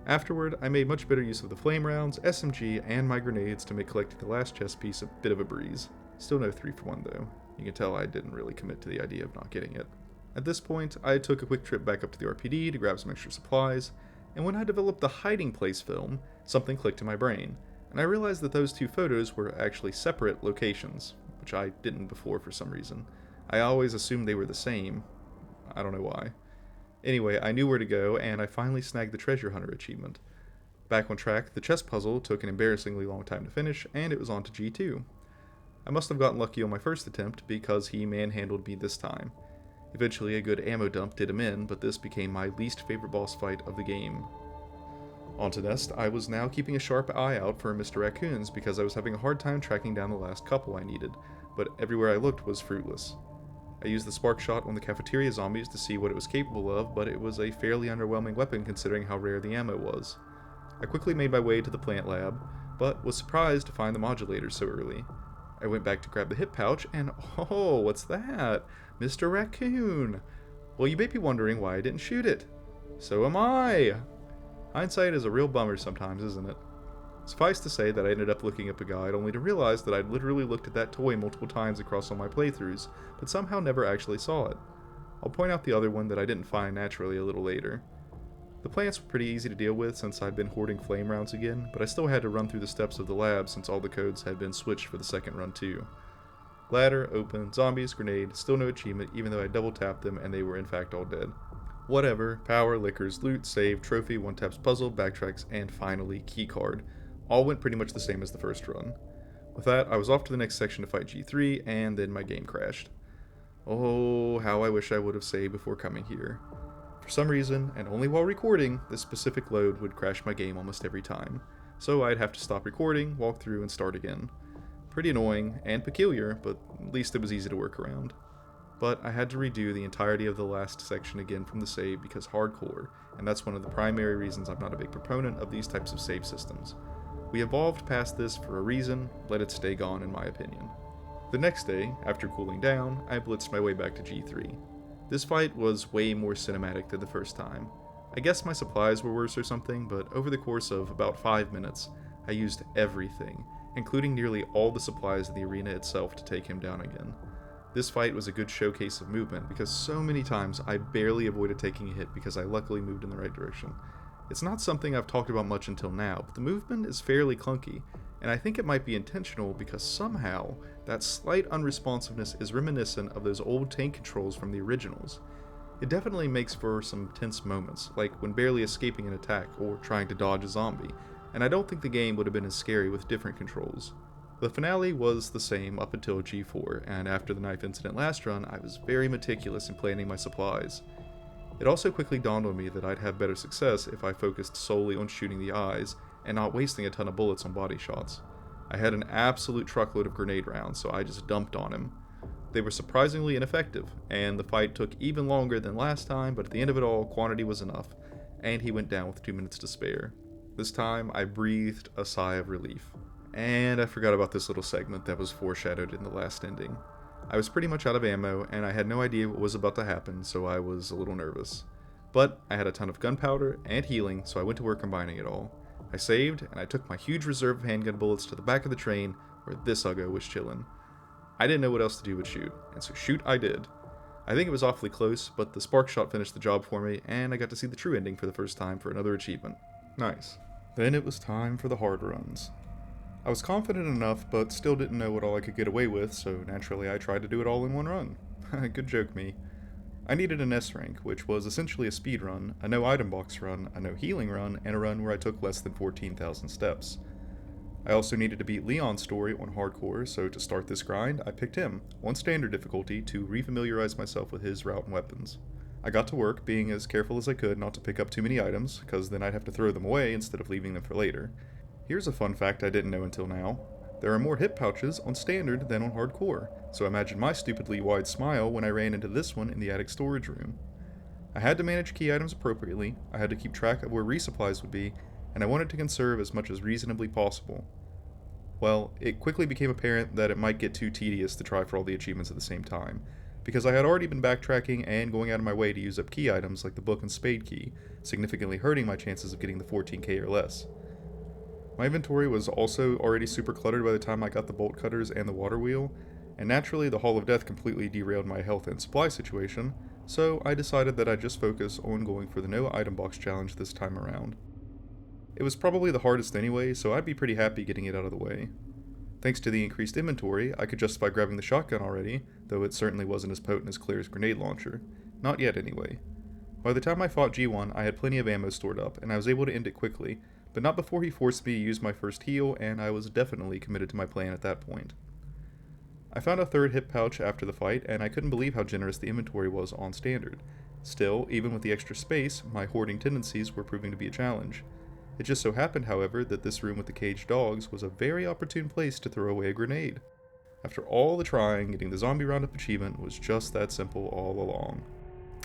Afterward, I made much better use of the flame rounds, SMG, and my grenades to make collecting the last chest piece a bit of a breeze. Still no 3 for 1 though. You can tell I didn't really commit to the idea of not getting it. At this point, I took a quick trip back up to the RPD to grab some extra supplies, and when I developed the hiding place film, something clicked in my brain, and I realized that those 2 photos were actually separate locations, which I didn't before for some reason. I always assumed they were the same. I don't know why. Anyway, I knew where to go, and I finally snagged the treasure hunter achievement. Back on track, the chest puzzle took an embarrassingly long time to finish, and it was on to G2. I must have gotten lucky on my first attempt, because he manhandled me this time. Eventually a good ammo dump did him in, but this became my least favorite boss fight of the game. On to Nest, I was now keeping a sharp eye out for Mr. Raccoons, because I was having a hard time tracking down the last couple I needed, but everywhere I looked was fruitless. I used the spark shot on the cafeteria zombies to see what it was capable of, but it was a fairly underwhelming weapon considering how rare the ammo was. I quickly made my way to the plant lab, but was surprised to find the modulator so early. I went back to grab the hip pouch, and oh, what's that? Mr. Raccoon! Well, you may be wondering why I didn't shoot it. So am I! Hindsight is a real bummer sometimes, isn't it? Suffice to say that I ended up looking up a guide only to realize that I'd literally looked at that toy multiple times across all my playthroughs, but somehow never actually saw it. I'll point out the other one that I didn't find naturally a little later. The plants were pretty easy to deal with since I'd been hoarding flame rounds again, but I still had to run through the steps of the lab since all the codes had been switched for the second run too. Ladder, open, zombies, grenade, still no achievement even though I double tapped them and they were in fact all dead. Whatever, power, liquors, loot, save, trophy, one taps puzzle, backtracks, and finally, keycard. All went pretty much the same as the first run. With that, I was off to the next section to fight G3, and then my game crashed. Oh, how I wish I would have saved before coming here. For some reason, and only while recording, this specific load would crash my game almost every time. So I'd have to stop recording, walk through, and start again. Pretty annoying, and peculiar, but at least it was easy to work around. But I had to redo the entirety of the last section again from the save because hardcore, and that's one of the primary reasons I'm not a big proponent of these types of save systems. We evolved past this for a reason, let it stay gone in my opinion. The next day, after cooling down, I blitzed my way back to G3. This fight was way more cinematic than the first time. I guess my supplies were worse or something, but over the course of about 5 minutes, I used everything, including nearly all the supplies in the arena itself to take him down again. This fight was a good showcase of movement because so many times I barely avoided taking a hit because I luckily moved in the right direction. It's not something I've talked about much until now, but the movement is fairly clunky, and I think it might be intentional because somehow that slight unresponsiveness is reminiscent of those old tank controls from the originals. It definitely makes for some tense moments, like when barely escaping an attack or trying to dodge a zombie, and I don't think the game would have been as scary with different controls. The finale was the same up until G4, and after the knife incident last run, I was very meticulous in planning my supplies. It also quickly dawned on me that I'd have better success if I focused solely on shooting the eyes and not wasting a ton of bullets on body shots. I had an absolute truckload of grenade rounds, so I just dumped on him. They were surprisingly ineffective, and the fight took even longer than last time, but at the end of it all, quantity was enough, and he went down with 2 minutes to spare. This time, I breathed a sigh of relief. And I forgot about this little segment that was foreshadowed in the last ending. I was pretty much out of ammo, and I had no idea what was about to happen, so I was a little nervous. But I had a ton of gunpowder and healing, so I went to work combining it all. I saved, and I took my huge reserve of handgun bullets to the back of the train, where this uggo was chillin'. I didn't know what else to do but shoot, and so shoot I did. I think it was awfully close, but the spark shot finished the job for me, and I got to see the true ending for the first time for another achievement. Nice. Then it was time for the hard runs. I was confident enough, but still didn't know what all I could get away with, so naturally I tried to do it all in one run. Good joke, me. I needed an S rank, which was essentially a speed run, a no item box run, a no healing run, and a run where I took less than 14,000 steps. I also needed to beat Leon's story on hardcore, so to start this grind, I picked him, on standard difficulty, to refamiliarize myself with his route and weapons. I got to work, being as careful as I could not to pick up too many items, because then I'd have to throw them away instead of leaving them for later. Here's a fun fact I didn't know until now. There are more hip pouches on standard than on hardcore, so imagine my stupidly wide smile when I ran into this one in the attic storage room. I had to manage key items appropriately, I had to keep track of where resupplies would be, and I wanted to conserve as much as reasonably possible. Well, it quickly became apparent that it might get too tedious to try for all the achievements at the same time, because I had already been backtracking and going out of my way to use up key items like the book and spade key, significantly hurting my chances of getting the 14k or less. My inventory was also already super cluttered by the time I got the bolt cutters and the water wheel, and naturally the Hall of Death completely derailed my health and supply situation, so I decided that I'd just focus on going for the no item box challenge this time around. It was probably the hardest anyway, so I'd be pretty happy getting it out of the way. Thanks to the increased inventory, I could justify grabbing the shotgun already, though it certainly wasn't as potent as Claire's grenade launcher. Not yet anyway. By the time I fought G1, I had plenty of ammo stored up, and I was able to end it quickly, but not before he forced me to use my first heal, and I was definitely committed to my plan at that point. I found a third hip pouch after the fight, and I couldn't believe how generous the inventory was on standard. Still, even with the extra space, my hoarding tendencies were proving to be a challenge. It just so happened, however, that this room with the caged dogs was a very opportune place to throw away a grenade. After all the trying, getting the zombie roundup achievement was just that simple all along.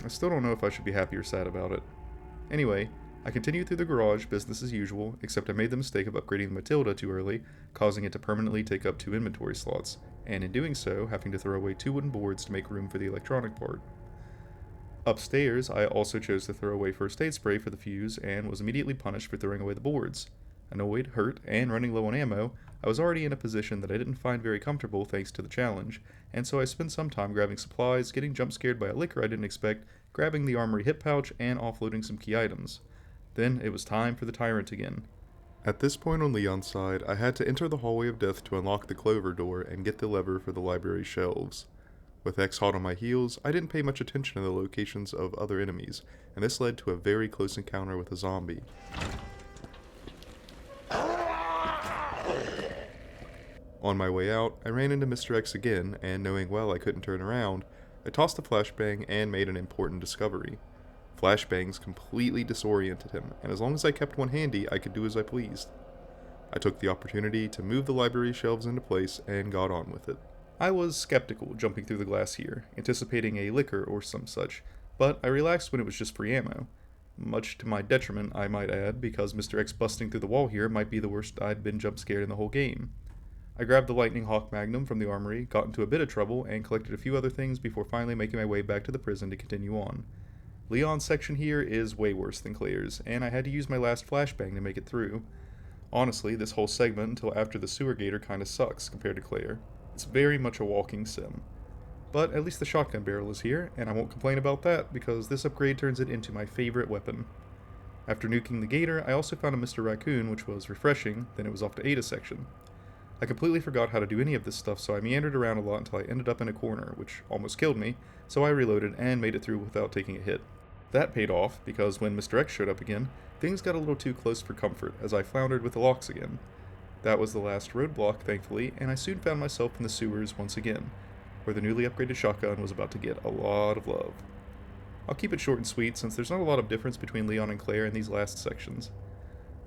I still don't know if I should be happy or sad about it. Anyway, I continued through the garage, business as usual, except I made the mistake of upgrading the Matilda too early, causing it to permanently take up 2 inventory slots, and in doing so, having to throw away 2 wooden boards to make room for the electronic part. Upstairs, I also chose to throw away first aid spray for the fuse, and was immediately punished for throwing away the boards. Annoyed, hurt, and running low on ammo, I was already in a position that I didn't find very comfortable thanks to the challenge, and so I spent some time grabbing supplies, getting jump scared by a liquor I didn't expect, grabbing the armory hip pouch, and offloading some key items. Then it was time for the tyrant again. At this point on Leon's side, I had to enter the hallway of death to unlock the clover door and get the lever for the library shelves. With X hot on my heels, I didn't pay much attention to the locations of other enemies, and this led to a very close encounter with a zombie. On my way out, I ran into Mr. X again, and knowing well I couldn't turn around, I tossed a flashbang and made an important discovery. Flashbangs completely disoriented him, and as long as I kept one handy, I could do as I pleased. I took the opportunity to move the library shelves into place and got on with it. I was skeptical jumping through the glass here, anticipating a liquor or some such, but I relaxed when it was just free ammo. Much to my detriment, I might add, because Mr. X busting through the wall here might be the worst I'd been jump scared in the whole game. I grabbed the Lightning Hawk Magnum from the armory, got into a bit of trouble, and collected a few other things before finally making my way back to the prison to continue on. Leon's section here is way worse than Claire's, and I had to use my last flashbang to make it through. Honestly, this whole segment until after the sewer gator kinda sucks compared to Claire. It's very much a walking sim. But at least the shotgun barrel is here, and I won't complain about that because this upgrade turns it into my favorite weapon. After nuking the gator, I also found a Mr. Raccoon, which was refreshing, then it was off to Ada's section. I completely forgot how to do any of this stuff, so I meandered around a lot until I ended up in a corner, which almost killed me, so I reloaded and made it through without taking a hit. That paid off, because when Mr. X showed up again, things got a little too close for comfort as I floundered with the locks again. That was the last roadblock, thankfully, and I soon found myself in the sewers once again, where the newly upgraded shotgun was about to get a lot of love. I'll keep it short and sweet since there's not a lot of difference between Leon and Claire in these last sections.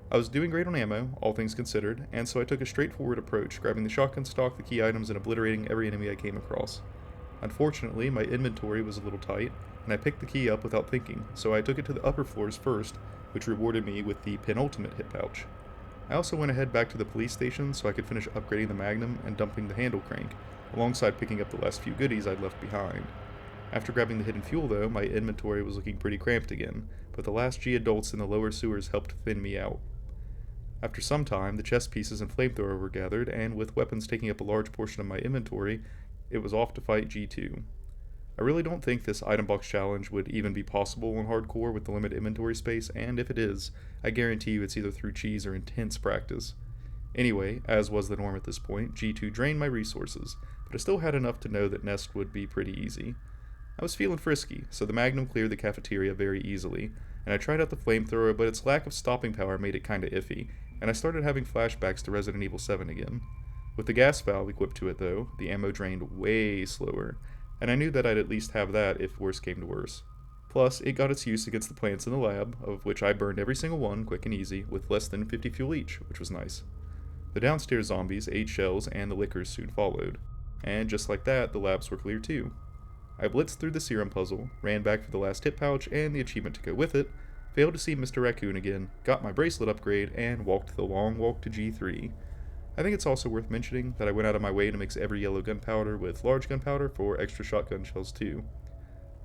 I was doing great on ammo, all things considered, and so I took a straightforward approach, grabbing the shotgun stock, the key items, and obliterating every enemy I came across. Unfortunately, my inventory was a little tight, and I picked the key up without thinking, so I took it to the upper floors first, which rewarded me with the penultimate hit pouch. I also went ahead back to the police station so I could finish upgrading the Magnum and dumping the handle crank, alongside picking up the last few goodies I'd left behind. After grabbing the hidden fuel though, my inventory was looking pretty cramped again, but the last G adults in the lower sewers helped thin me out. After some time, the chest pieces and flamethrower were gathered, and with weapons taking up a large portion of my inventory, it was off to fight G2. I really don't think this item box challenge would even be possible on hardcore with the limited inventory space, and if it is, I guarantee you it's either through cheese or intense practice. Anyway, as was the norm at this point, G2 drained my resources, but I still had enough to know that Nest would be pretty easy. I was feeling frisky, so the Magnum cleared the cafeteria very easily, and I tried out the flamethrower, but its lack of stopping power made it kinda iffy, and I started having flashbacks to Resident Evil 7 again. With the gas valve equipped to it though, the ammo drained way slower, and I knew that I'd at least have that if worse came to worse. Plus, it got its use against the plants in the lab, of which I burned every single one quick and easy, with less than 50 fuel each, which was nice. The downstairs zombies ate shells and the liquors soon followed, and just like that, the labs were clear too. I blitzed through the serum puzzle, ran back for the last hit pouch and the achievement to go with it, failed to see Mr. Raccoon again, got my bracelet upgrade, and walked the long walk to G3. I think it's also worth mentioning that I went out of my way to mix every yellow gunpowder with large gunpowder for extra shotgun shells too.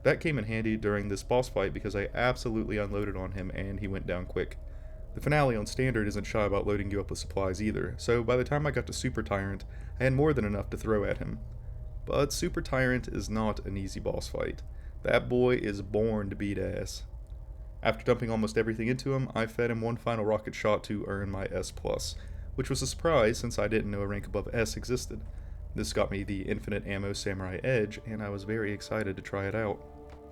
That came in handy during this boss fight because I absolutely unloaded on him and he went down quick. The finale on Standard isn't shy about loading you up with supplies either, so by the time I got to Super Tyrant, I had more than enough to throw at him. But Super Tyrant is not an easy boss fight. That boy is born to beat ass. After dumping almost everything into him, I fed him one final rocket shot to earn my S+, which was a surprise since I didn't know a rank above S existed. This got me the Infinite Ammo Samurai Edge, and I was very excited to try it out.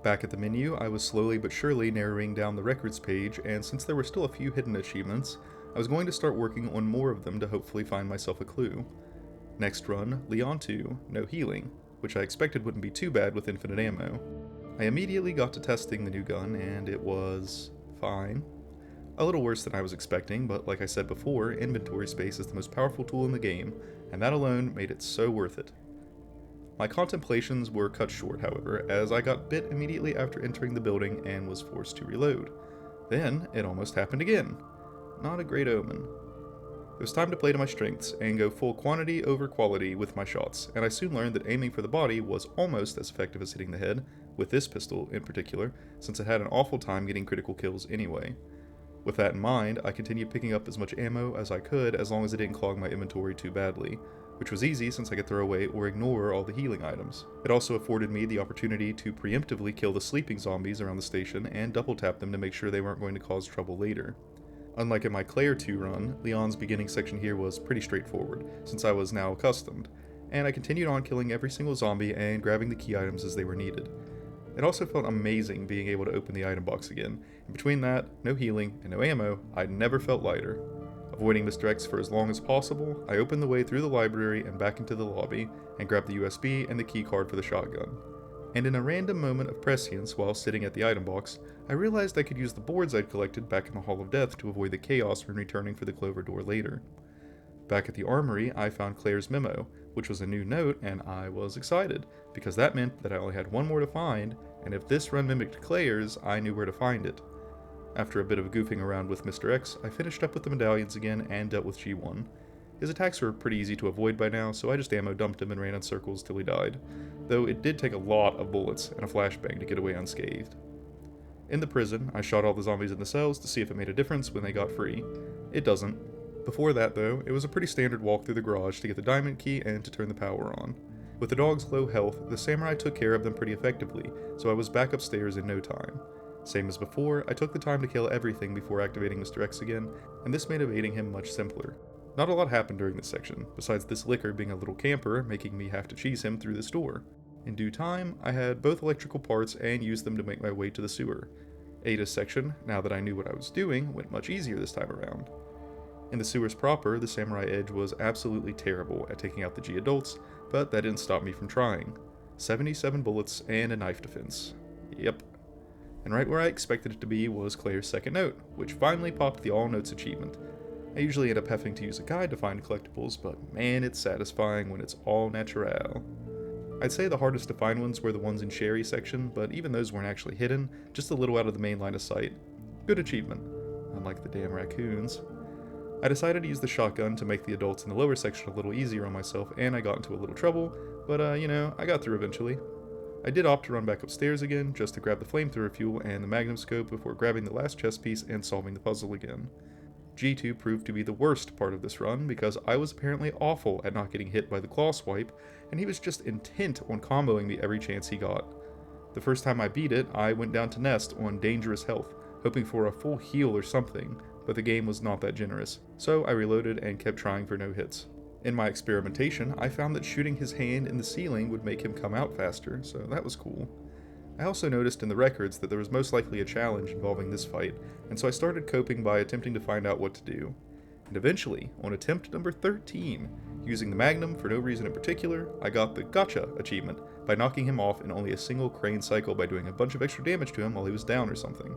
Back at the menu, I was slowly but surely narrowing down the records page, and since there were still a few hidden achievements, I was going to start working on more of them to hopefully find myself a clue. Next run, Leon 2, no healing, which I expected wouldn't be too bad with infinite ammo. I immediately got to testing the new gun, and it was fine. A little worse than I was expecting, but like I said before, inventory space is the most powerful tool in the game, and that alone made it so worth it. My contemplations were cut short, however, as I got bit immediately after entering the building and was forced to reload. Then, it almost happened again. Not a great omen. It was time to play to my strengths and go full quantity over quality with my shots, and I soon learned that aiming for the body was almost as effective as hitting the head, with this pistol in particular, since it had an awful time getting critical kills anyway. With that in mind, I continued picking up as much ammo as I could as long as it didn't clog my inventory too badly, which was easy since I could throw away or ignore all the healing items. It also afforded me the opportunity to preemptively kill the sleeping zombies around the station and double tap them to make sure they weren't going to cause trouble later. Unlike in my Claire 2 run, Leon's beginning section here was pretty straightforward, since I was now accustomed, and I continued on killing every single zombie and grabbing the key items as they were needed. It also felt amazing being able to open the item box again, and between that, no healing, and no ammo, I never felt lighter. Avoiding Mr. X for as long as possible, I opened the way through the library and back into the lobby, and grabbed the USB and the key card for the shotgun. And in a random moment of prescience while sitting at the item box, I realized I could use the boards I'd collected back in the Hall of Death to avoid the chaos when returning for the Clover door later. Back at the armory, I found Claire's memo, which was a new note, and I was excited, because that meant that I only had one more to find, and if this run mimicked Claire's, I knew where to find it. After a bit of goofing around with Mr. X, I finished up with the medallions again and dealt with G1. His attacks were pretty easy to avoid by now, so I just ammo dumped him and ran in circles till he died, though it did take a lot of bullets and a flashbang to get away unscathed. In the prison, I shot all the zombies in the cells to see if it made a difference when they got free. It doesn't. Before that though, it was a pretty standard walk through the garage to get the diamond key and to turn the power on. With the dogs' low health, the samurai took care of them pretty effectively, so I was back upstairs in no time. Same as before, I took the time to kill everything before activating Mr. X again, and this made evading him much simpler. Not a lot happened during this section, besides this licker being a little camper, making me have to cheese him through this door. In due time, I had both electrical parts and used them to make my way to the sewer. Ada's section, now that I knew what I was doing, went much easier this time around. In the sewers proper, the Samurai Edge was absolutely terrible at taking out the G adults, but that didn't stop me from trying. 77 bullets and a knife defense. Yep. And right where I expected it to be was Claire's second note, which finally popped the all notes achievement. I usually end up having to use a guide to find collectibles, but man, it's satisfying when it's all natural. I'd say the hardest to find ones were the ones in Sherry's section, but even those weren't actually hidden, just a little out of the main line of sight. Good achievement. Unlike the damn raccoons. I decided to use the shotgun to make the adults in the lower section a little easier on myself, and I got into a little trouble, but I got through eventually. I did opt to run back upstairs again, just to grab the flamethrower fuel and the magnum scope before grabbing the last chess piece and solving the puzzle again. G2 proved to be the worst part of this run, because I was apparently awful at not getting hit by the claw swipe, and he was just intent on comboing me every chance he got. The first time I beat it, I went down to Nest on dangerous health, hoping for a full heal or something, but the game was not that generous, so I reloaded and kept trying for no hits. In my experimentation, I found that shooting his hand in the ceiling would make him come out faster, so that was cool. I also noticed in the records that there was most likely a challenge involving this fight, and so I started coping by attempting to find out what to do. And eventually, on attempt number 13, using the Magnum for no reason in particular, I got the Gotcha achievement by knocking him off in only a single crane cycle by doing a bunch of extra damage to him while he was down or something.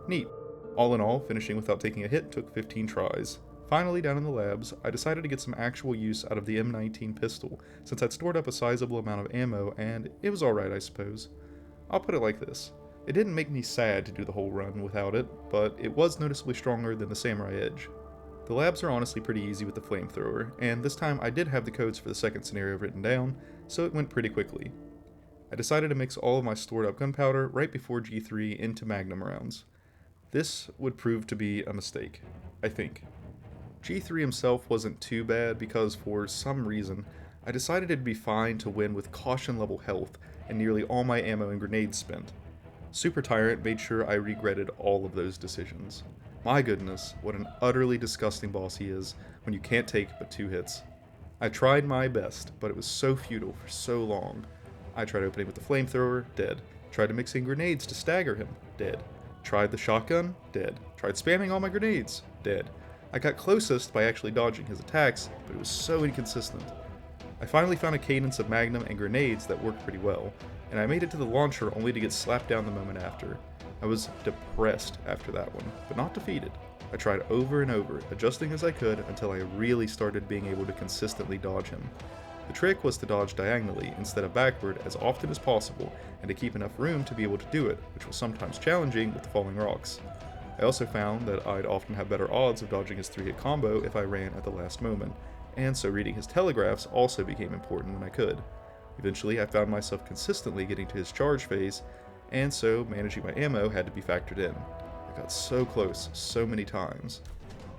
Neat. All in all, finishing without taking a hit took 15 tries. Finally, down in the labs, I decided to get some actual use out of the M19 pistol, since I'd stored up a sizable amount of ammo, and it was alright, I suppose. I'll put it like this. It didn't make me sad to do the whole run without it, but it was noticeably stronger than the Samurai Edge. The labs are honestly pretty easy with the flamethrower, and this time I did have the codes for the second scenario written down, so it went pretty quickly. I decided to mix all of my stored up gunpowder right before G3 into Magnum rounds. This would prove to be a mistake, I think. G3 himself wasn't too bad because for some reason, I decided it'd be fine to win with caution level health and nearly all my ammo and grenades spent. Super Tyrant made sure I regretted all of those decisions. My goodness, what an utterly disgusting boss he is when you can't take but 2 hits. I tried my best, but it was so futile for so long. I tried opening with the flamethrower, dead. Tried to mix in grenades to stagger him, dead. Tried the shotgun, dead. Tried spamming all my grenades, dead. I got closest by actually dodging his attacks, but it was so inconsistent. I finally found a cadence of Magnum and grenades that worked pretty well, and I made it to the launcher only to get slapped down the moment after. I was depressed after that one, but not defeated. I tried over and over, adjusting as I could until I really started being able to consistently dodge him. The trick was to dodge diagonally instead of backward as often as possible, and to keep enough room to be able to do it, which was sometimes challenging with the falling rocks. I also found that I'd often have better odds of dodging his 3-hit combo if I ran at the last moment, and so reading his telegraphs also became important when I could. Eventually, I found myself consistently getting to his charge phase, and so managing my ammo had to be factored in. I got so close so many times.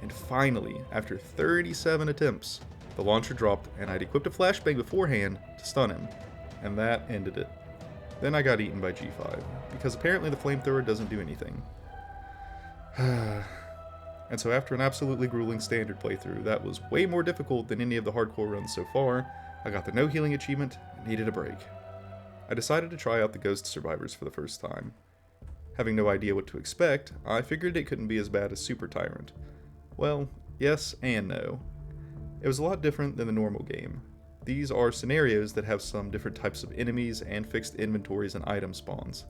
And finally, after 37 attempts, The launcher dropped, and I'd equipped a flashbang beforehand to stun him, and that ended it. Then I got eaten by G5, because apparently the flamethrower doesn't do anything. And so after an absolutely grueling standard playthrough that was way more difficult than any of the hardcore runs so far, I got the no healing achievement and needed a break. I decided to try out the Ghost Survivors for the first time. Having no idea what to expect, I figured it couldn't be as bad as Super Tyrant. Well, yes and no. It was a lot different than the normal game. These are scenarios that have some different types of enemies and fixed inventories and item spawns.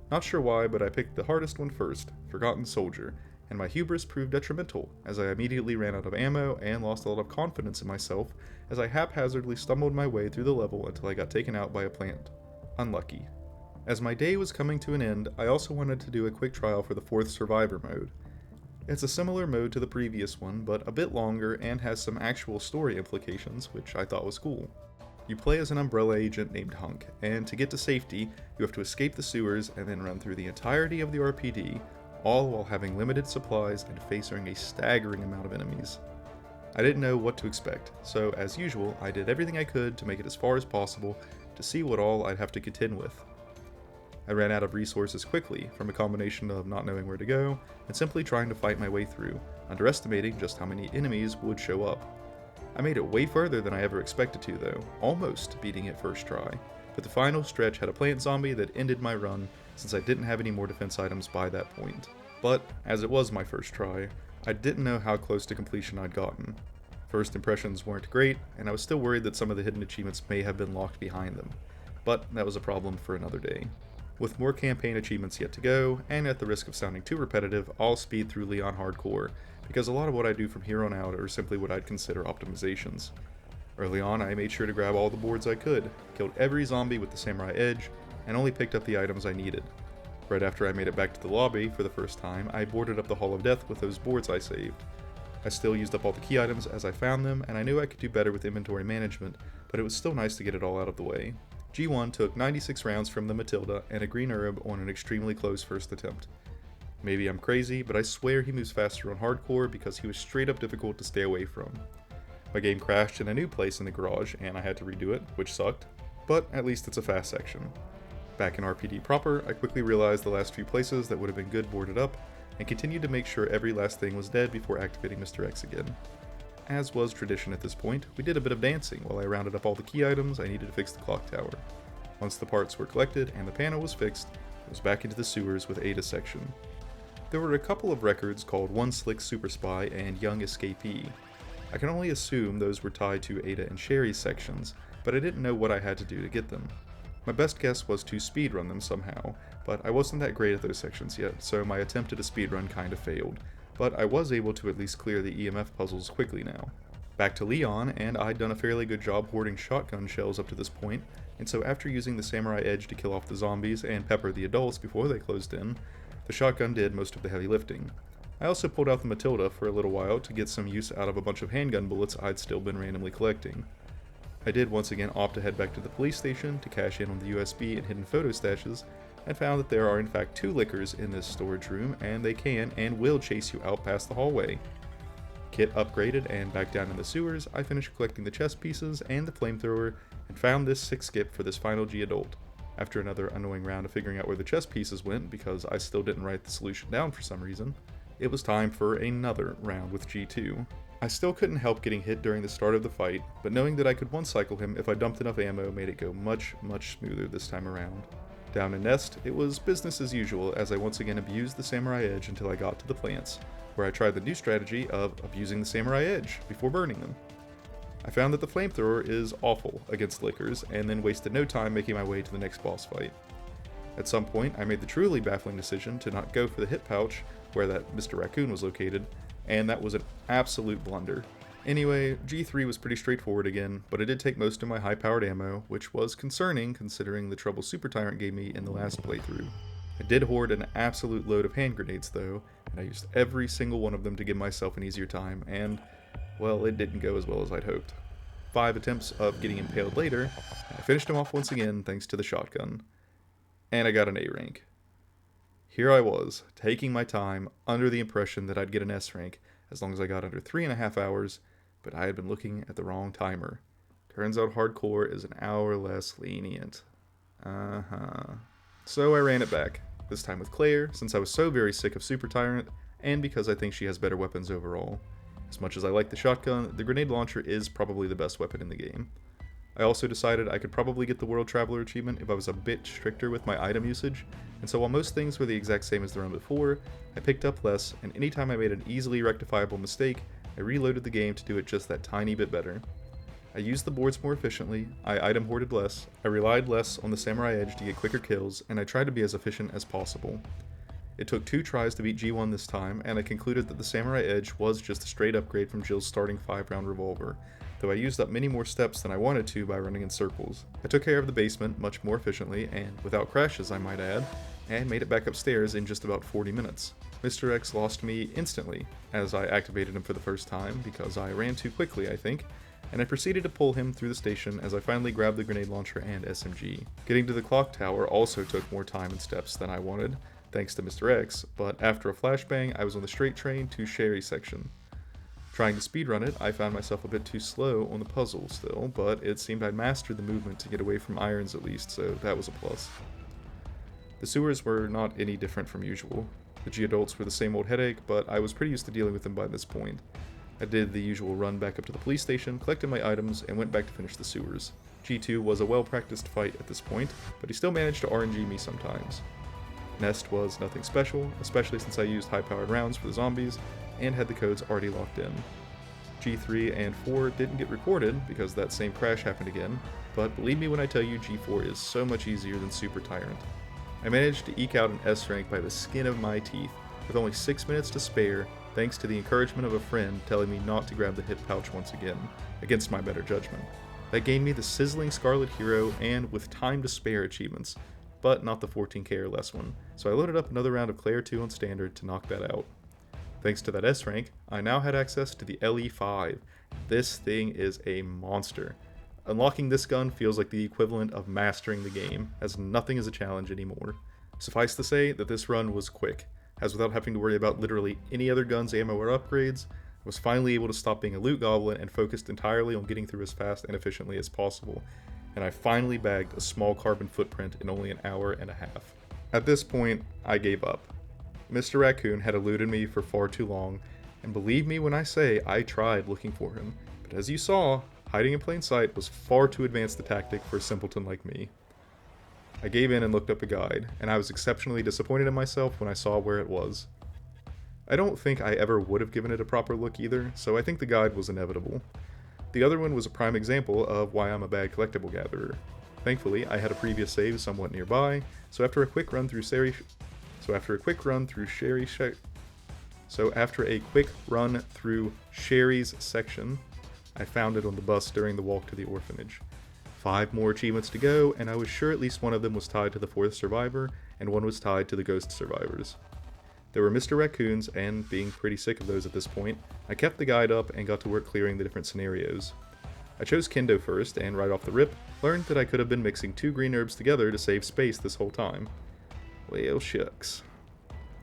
Not sure why, but I picked the hardest one first, Forgotten Soldier, and my hubris proved detrimental, as I immediately ran out of ammo and lost a lot of confidence in myself as I haphazardly stumbled my way through the level until I got taken out by a plant. Unlucky. As my day was coming to an end, I also wanted to do a quick trial for the 4th Survivor mode. It's a similar mode to the previous one, but a bit longer and has some actual story implications, which I thought was cool. You play as an Umbrella agent named Hunk, and to get to safety, you have to escape the sewers and then run through the entirety of the RPD, all while having limited supplies and facing a staggering amount of enemies. I didn't know what to expect, so as usual, I did everything I could to make it as far as possible to see what all I'd have to contend with. I ran out of resources quickly, from a combination of not knowing where to go, and simply trying to fight my way through, underestimating just how many enemies would show up. I made it way further than I ever expected to though, almost beating it first try, but the final stretch had a plant zombie that ended my run since I didn't have any more defense items by that point. But, as it was my first try, I didn't know how close to completion I'd gotten. First impressions weren't great, and I was still worried that some of the hidden achievements may have been locked behind them, but that was a problem for another day. With more campaign achievements yet to go, and at the risk of sounding too repetitive, I'll speed through Leon Hardcore, because a lot of what I do from here on out are simply what I'd consider optimizations. Early on, I made sure to grab all the boards I could, killed every zombie with the Samurai Edge, and only picked up the items I needed. Right after I made it back to the lobby for the first time, I boarded up the Hall of Death with those boards I saved. I still used up all the key items as I found them, and I knew I could do better with inventory management, but it was still nice to get it all out of the way. G1 took 96 rounds from the Matilda and a green herb on an extremely close first attempt. Maybe I'm crazy, but I swear he moves faster on hardcore because he was straight up difficult to stay away from. My game crashed in a new place in the garage and I had to redo it, which sucked, but at least it's a fast section. Back in RPD proper, I quickly realized the last few places that would have been good boarded up and continued to make sure every last thing was dead before activating Mr. X again. As was tradition at this point, we did a bit of dancing while I rounded up all the key items I needed to fix the clock tower. Once the parts were collected and the panel was fixed, I was back into the sewers with Ada's section. There were a couple of records called One Slick Super Spy and Young Escapee. I can only assume those were tied to Ada and Sherry's sections, but I didn't know what I had to do to get them. My best guess was to speedrun them somehow, but I wasn't that great at those sections yet, so my attempt at a speedrun kinda failed. But I was able to at least clear the EMF puzzles quickly now. Back to Leon, and I'd done a fairly good job hoarding shotgun shells up to this point, and so after using the Samurai Edge to kill off the zombies and pepper the adults before they closed in, the shotgun did most of the heavy lifting. I also pulled out the Matilda for a little while to get some use out of a bunch of handgun bullets I'd still been randomly collecting. I did once again opt to head back to the police station to cash in on the USB and hidden photo stashes, and found that there are in fact 2 lickers in this storage room, and they can and will chase you out past the hallway. Kit upgraded and back down in the sewers, I finished collecting the chest pieces and the flamethrower, and found this 6th skip for this final G adult. After another annoying round of figuring out where the chest pieces went, because I still didn't write the solution down for some reason, it was time for another round with G2. I still couldn't help getting hit during the start of the fight, but knowing that I could one-cycle him if I dumped enough ammo made it go much smoother this time around. Down in Nest, it was business as usual as I once again abused the Samurai Edge until I got to the plants, where I tried the new strategy of abusing the Samurai Edge before burning them. I found that the flamethrower is awful against lickers, and then wasted no time making my way to the next boss fight. At some point, I made the truly baffling decision to not go for the hip pouch, where that Mr. Raccoon was located, and that was an absolute blunder. Anyway, G3 was pretty straightforward again, but it did take most of my high-powered ammo, which was concerning considering the trouble Super Tyrant gave me in the last playthrough. I did hoard an absolute load of hand grenades though, and I used every single one of them to give myself an easier time, and, well, it didn't go as well as I'd hoped. 5 attempts of getting impaled later, and I finished him off once again thanks to the shotgun. And I got an A rank. Here I was, taking my time, under the impression that I'd get an S rank, as long as I got under 3.5 hours, but I had been looking at the wrong timer. Turns out hardcore is an hour less lenient. So I ran it back, this time with Claire, since I was so very sick of Super Tyrant, and because I think she has better weapons overall. As much as I like the shotgun, the grenade launcher is probably the best weapon in the game. I also decided I could probably get the World Traveler achievement if I was a bit stricter with my item usage, and so while most things were the exact same as the run before, I picked up less, and anytime I made an easily rectifiable mistake, I reloaded the game to do it just that tiny bit better. I used the boards more efficiently, I item hoarded less, I relied less on the Samurai Edge to get quicker kills, and I tried to be as efficient as possible. It took 2 tries to beat G1 this time, and I concluded that the Samurai Edge was just a straight upgrade from Jill's starting 5-round revolver, though I used up many more steps than I wanted to by running in circles. I took care of the basement much more efficiently, and without crashes I might add, and made it back upstairs in just about 40 minutes. Mr. X lost me instantly, as I activated him for the first time, because I ran too quickly I think, and I proceeded to pull him through the station as I finally grabbed the grenade launcher and SMG. Getting to the clock tower also took more time and steps than I wanted, thanks to Mr. X, but after a flashbang I was on the straight train to Sherry section. Trying to speedrun it, I found myself a bit too slow on the puzzle still, but it seemed I'd mastered the movement to get away from irons at least, so that was a plus. The sewers were not any different from usual. The G-adults were the same old headache, but I was pretty used to dealing with them by this point. I did the usual run back up to the police station, collected my items, and went back to finish the sewers. G2 was a well-practiced fight at this point, but he still managed to RNG me sometimes. Nest was nothing special, especially since I used high-powered rounds for the zombies, and had the codes already locked in. G3 and 4 didn't get recorded because that same crash happened again, but believe me when I tell you G4 is so much easier than Super Tyrant. I managed to eke out an S rank by the skin of my teeth, with only 6 minutes to spare, thanks to the encouragement of a friend telling me not to grab the hip pouch once again, against my better judgment. That gained me the Sizzling Scarlet Hero and With Time to Spare achievements, but not the 14k or less one, so I loaded up another round of Claire 2 on Standard to knock that out. Thanks to that S rank, I now had access to the LE5. This thing is a monster. Unlocking this gun feels like the equivalent of mastering the game, as nothing is a challenge anymore. Suffice to say that this run was quick, as without having to worry about literally any other gun's ammo or upgrades, I was finally able to stop being a loot goblin and focused entirely on getting through as fast and efficiently as possible, and I finally bagged a small carbon footprint in only an hour and a half. At this point, I gave up. Mr. Raccoon had eluded me for far too long, and believe me when I say I tried looking for him, but as you saw, hiding in plain sight was far too advanced a tactic for a simpleton like me. I gave in and looked up a guide, and I was exceptionally disappointed in myself when I saw where it was. I don't think I ever would have given it a proper look either, so I think the guide was inevitable. The other one was a prime example of why I'm a bad collectible gatherer. Thankfully, I had a previous save somewhat nearby, so after a quick run through Sherry's section, I found it on the bus during the walk to the orphanage. 5 more achievements to go, and I was sure at least one of them was tied to the 4th survivor, and one was tied to the ghost survivors. There were Mr. Raccoons, and being pretty sick of those at this point, I kept the guide up and got to work clearing the different scenarios. I chose Kendo first, and right off the rip, learned that I could have been mixing 2 green herbs together to save space this whole time. Well, shucks.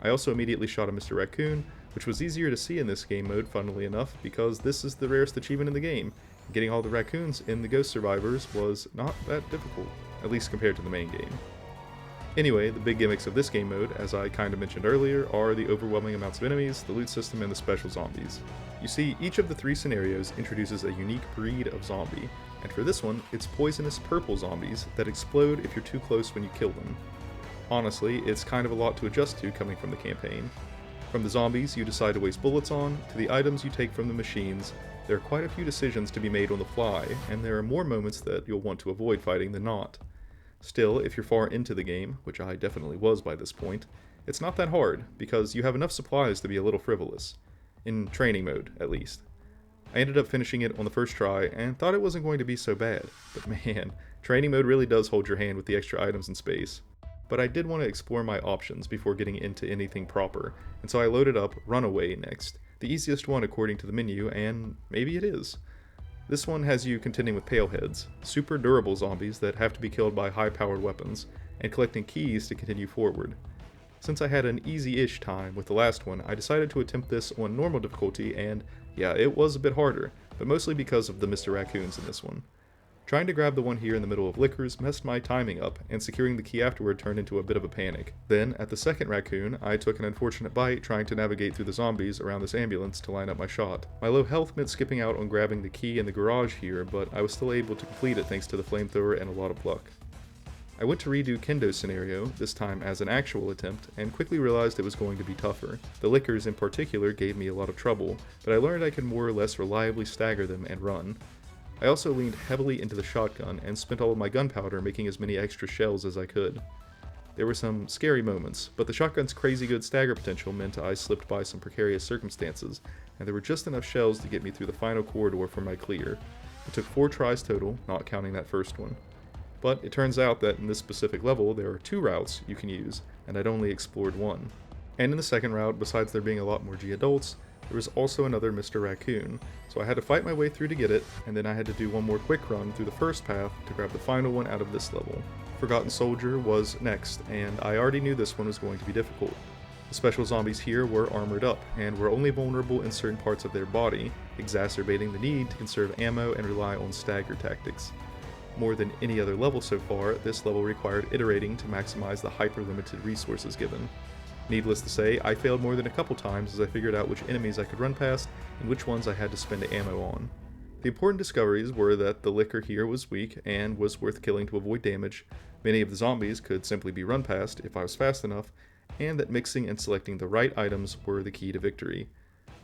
I also immediately shot a Mr. Raccoon, which was easier to see in this game mode, funnily enough, because this is the rarest achievement in the game. Getting all the raccoons in the Ghost Survivors was not that difficult, at least compared to the main game. Anyway, the big gimmicks of this game mode, as I kinda mentioned earlier, are the overwhelming amounts of enemies, the loot system, and the special zombies. You see, each of the 3 scenarios introduces a unique breed of zombie, and for this one, it's poisonous purple zombies that explode if you're too close when you kill them. Honestly, it's kind of a lot to adjust to coming from the campaign. From the zombies you decide to waste bullets on, to the items you take from the machines, there are quite a few decisions to be made on the fly, and there are more moments that you'll want to avoid fighting than not. Still, if you're far into the game, which I definitely was by this point, it's not that hard, because you have enough supplies to be a little frivolous. In training mode, at least. I ended up finishing it on the first try, and thought it wasn't going to be so bad, but man, training mode really does hold your hand with the extra items and space. But I did want to explore my options before getting into anything proper, and so I loaded up Runaway next, the easiest one according to the menu, and maybe it is. This one has you contending with paleheads, super durable zombies that have to be killed by high-powered weapons, and collecting keys to continue forward. Since I had an easy-ish time with the last one, I decided to attempt this on normal difficulty, and yeah, it was a bit harder, but mostly because of the Mr. Raccoons in this one. Trying to grab the one here in the middle of Liquors messed my timing up, and securing the key afterward turned into a bit of a panic. Then, at the second raccoon, I took an unfortunate bite trying to navigate through the zombies around this ambulance to line up my shot. My low health meant skipping out on grabbing the key in the garage here, but I was still able to complete it thanks to the flamethrower and a lot of luck. I went to redo Kendo's scenario, this time as an actual attempt, and quickly realized it was going to be tougher. The Liquors in particular gave me a lot of trouble, but I learned I could more or less reliably stagger them and run. I also leaned heavily into the shotgun and spent all of my gunpowder making as many extra shells as I could. There were some scary moments, but the shotgun's crazy good stagger potential meant I slipped by some precarious circumstances, and there were just enough shells to get me through the final corridor for my clear. It took 4 tries total, not counting that first one. But it turns out that in this specific level there are 2 routes you can use, and I'd only explored one. And in the second route, besides there being a lot more G-adults, there was also another Mr. Raccoon, so I had to fight my way through to get it, and then I had to do one more quick run through the first path to grab the final one out of this level. Forgotten Soldier was next, and I already knew this one was going to be difficult. The special zombies here were armored up, and were only vulnerable in certain parts of their body, exacerbating the need to conserve ammo and rely on stagger tactics. More than any other level so far, this level required iterating to maximize the hyper-limited resources given. Needless to say, I failed more than a couple times as I figured out which enemies I could run past and which ones I had to spend ammo on. The important discoveries were that the Liquor here was weak and was worth killing to avoid damage, many of the zombies could simply be run past if I was fast enough, and that mixing and selecting the right items were the key to victory.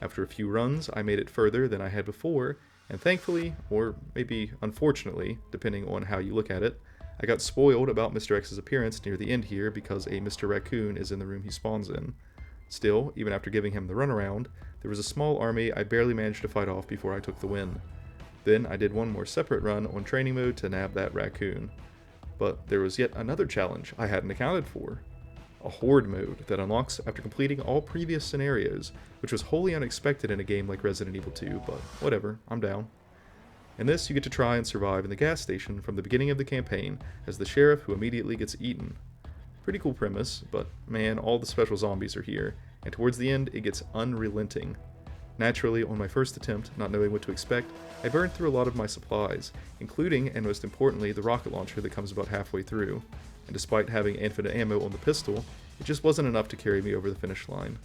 After a few runs, I made it further than I had before, and thankfully, or maybe unfortunately, depending on how you look at it, I got spoiled about Mr. X's appearance near the end here because a Mr. Raccoon is in the room he spawns in. Still, even after giving him the runaround, there was a small army I barely managed to fight off before I took the win. Then I did one more separate run on training mode to nab that raccoon. But there was yet another challenge I hadn't accounted for. A horde mode that unlocks after completing all previous scenarios, which was wholly unexpected in a game like Resident Evil 2, but whatever, I'm down. In this, you get to try and survive in the gas station from the beginning of the campaign as the sheriff who immediately gets eaten. Pretty cool premise, but man, all the special zombies are here, and towards the end, it gets unrelenting. Naturally, on my first attempt, not knowing what to expect, I burned through a lot of my supplies, including, and most importantly, the rocket launcher that comes about halfway through, and despite having infinite ammo on the pistol, it just wasn't enough to carry me over the finish line.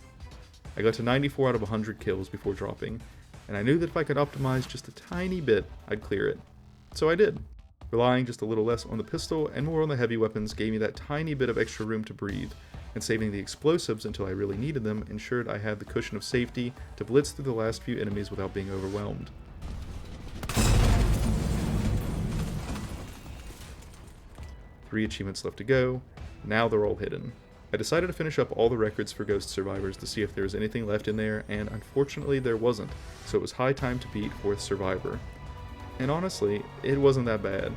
I got to 94 out of 100 kills before dropping, and I knew that if I could optimize just a tiny bit, I'd clear it. So I did. Relying just a little less on the pistol and more on the heavy weapons gave me that tiny bit of extra room to breathe, and saving the explosives until I really needed them ensured I had the cushion of safety to blitz through the last few enemies without being overwhelmed. Three achievements left to go, now they're all hidden. I decided to finish up all the records for Ghost Survivors to see if there was anything left in there, and unfortunately there wasn't, so it was high time to beat 4th Survivor. And honestly, it wasn't that bad.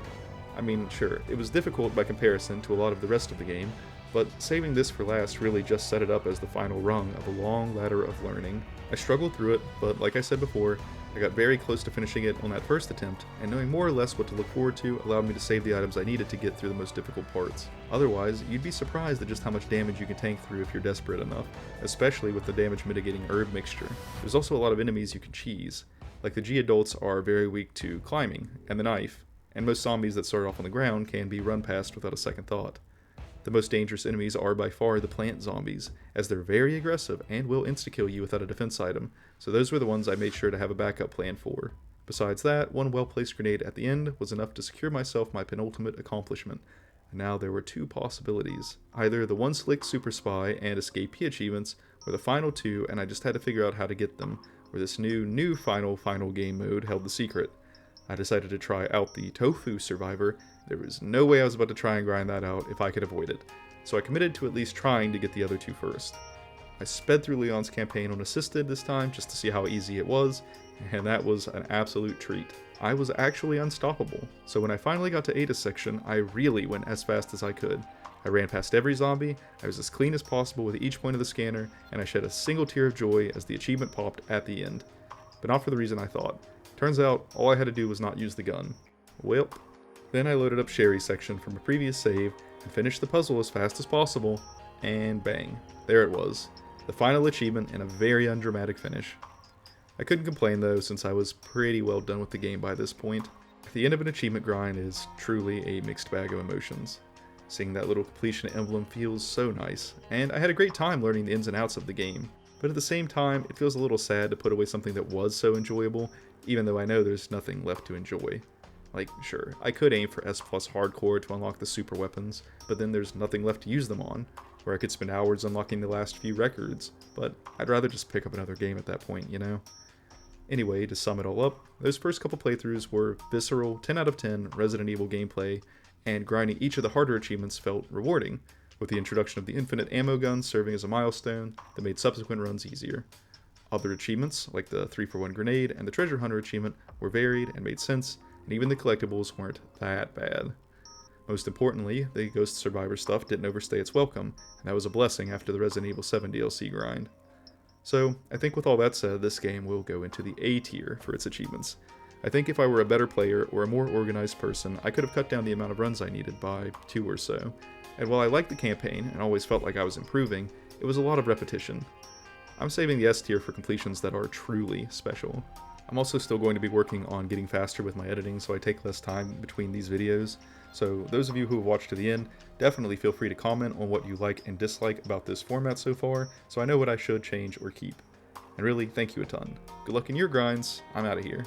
I mean, sure, it was difficult by comparison to a lot of the rest of the game, but saving this for last really just set it up as the final rung of a long ladder of learning. I struggled through it, but like I said before, I got very close to finishing it on that first attempt, and knowing more or less what to look forward to allowed me to save the items I needed to get through the most difficult parts. Otherwise, you'd be surprised at just how much damage you can tank through if you're desperate enough, especially with the damage mitigating herb mixture. There's also a lot of enemies you can cheese. Like the G-adults are very weak to climbing, and the knife, and most zombies that start off on the ground can be run past without a second thought. The most dangerous enemies are by far the plant zombies, as they're very aggressive and will insta-kill you without a defense item, so those were the ones I made sure to have a backup plan for. Besides that, one well-placed grenade at the end was enough to secure myself my penultimate accomplishment, and now there were 2 possibilities. Either the One Slick Super Spy and Escapee achievements, or the final 2 and I just had to figure out how to get them, or this new final game mode held the secret. I decided to try out the Tofu Survivor. There was no way I was about to try and grind that out if I could avoid it, so I committed to at least trying to get the other 2 first. I sped through Leon's campaign on assisted this time just to see how easy it was, and that was an absolute treat. I was actually unstoppable, so when I finally got to Ada's section, I really went as fast as I could. I ran past every zombie, I was as clean as possible with each point of the scanner, and I shed a single tear of joy as the achievement popped at the end. But not for the reason I thought. Turns out, all I had to do was not use the gun. Welp. Then I loaded up Sherry's section from a previous save and finished the puzzle as fast as possible, and bang, there it was. The final achievement and a very undramatic finish. I couldn't complain though, since I was pretty well done with the game by this point. The end of an achievement grind is truly a mixed bag of emotions. Seeing that little completion emblem feels so nice, and I had a great time learning the ins and outs of the game, but at the same time, it feels a little sad to put away something that was so enjoyable, even though I know there's nothing left to enjoy. Like, sure, I could aim for S plus hardcore to unlock the super weapons, but then there's nothing left to use them on, where I could spend hours unlocking the last few records, but I'd rather just pick up another game at that point, you know? Anyway, to sum it all up, those first couple playthroughs were visceral, 10 out of 10 Resident Evil gameplay, and grinding each of the harder achievements felt rewarding, with the introduction of the infinite ammo gun serving as a milestone that made subsequent runs easier. Other achievements, like the 3-for-1 grenade and the treasure hunter achievement, were varied and made sense, and even the collectibles weren't that bad. Most importantly, the Ghost Survivor stuff didn't overstay its welcome, and that was a blessing after the Resident Evil 7 DLC grind. So, I think with all that said, this game will go into the A tier for its achievements. I think if I were a better player or a more organized person, I could have cut down the amount of runs I needed by 2 or so. And while I liked the campaign and always felt like I was improving, it was a lot of repetition. I'm saving the S tier for completions that are truly special. I'm also still going to be working on getting faster with my editing so I take less time between these videos. So those of you who have watched to the end, definitely feel free to comment on what you like and dislike about this format so far, so I know what I should change or keep. And really, thank you a ton. Good luck in your grinds. I'm out of here.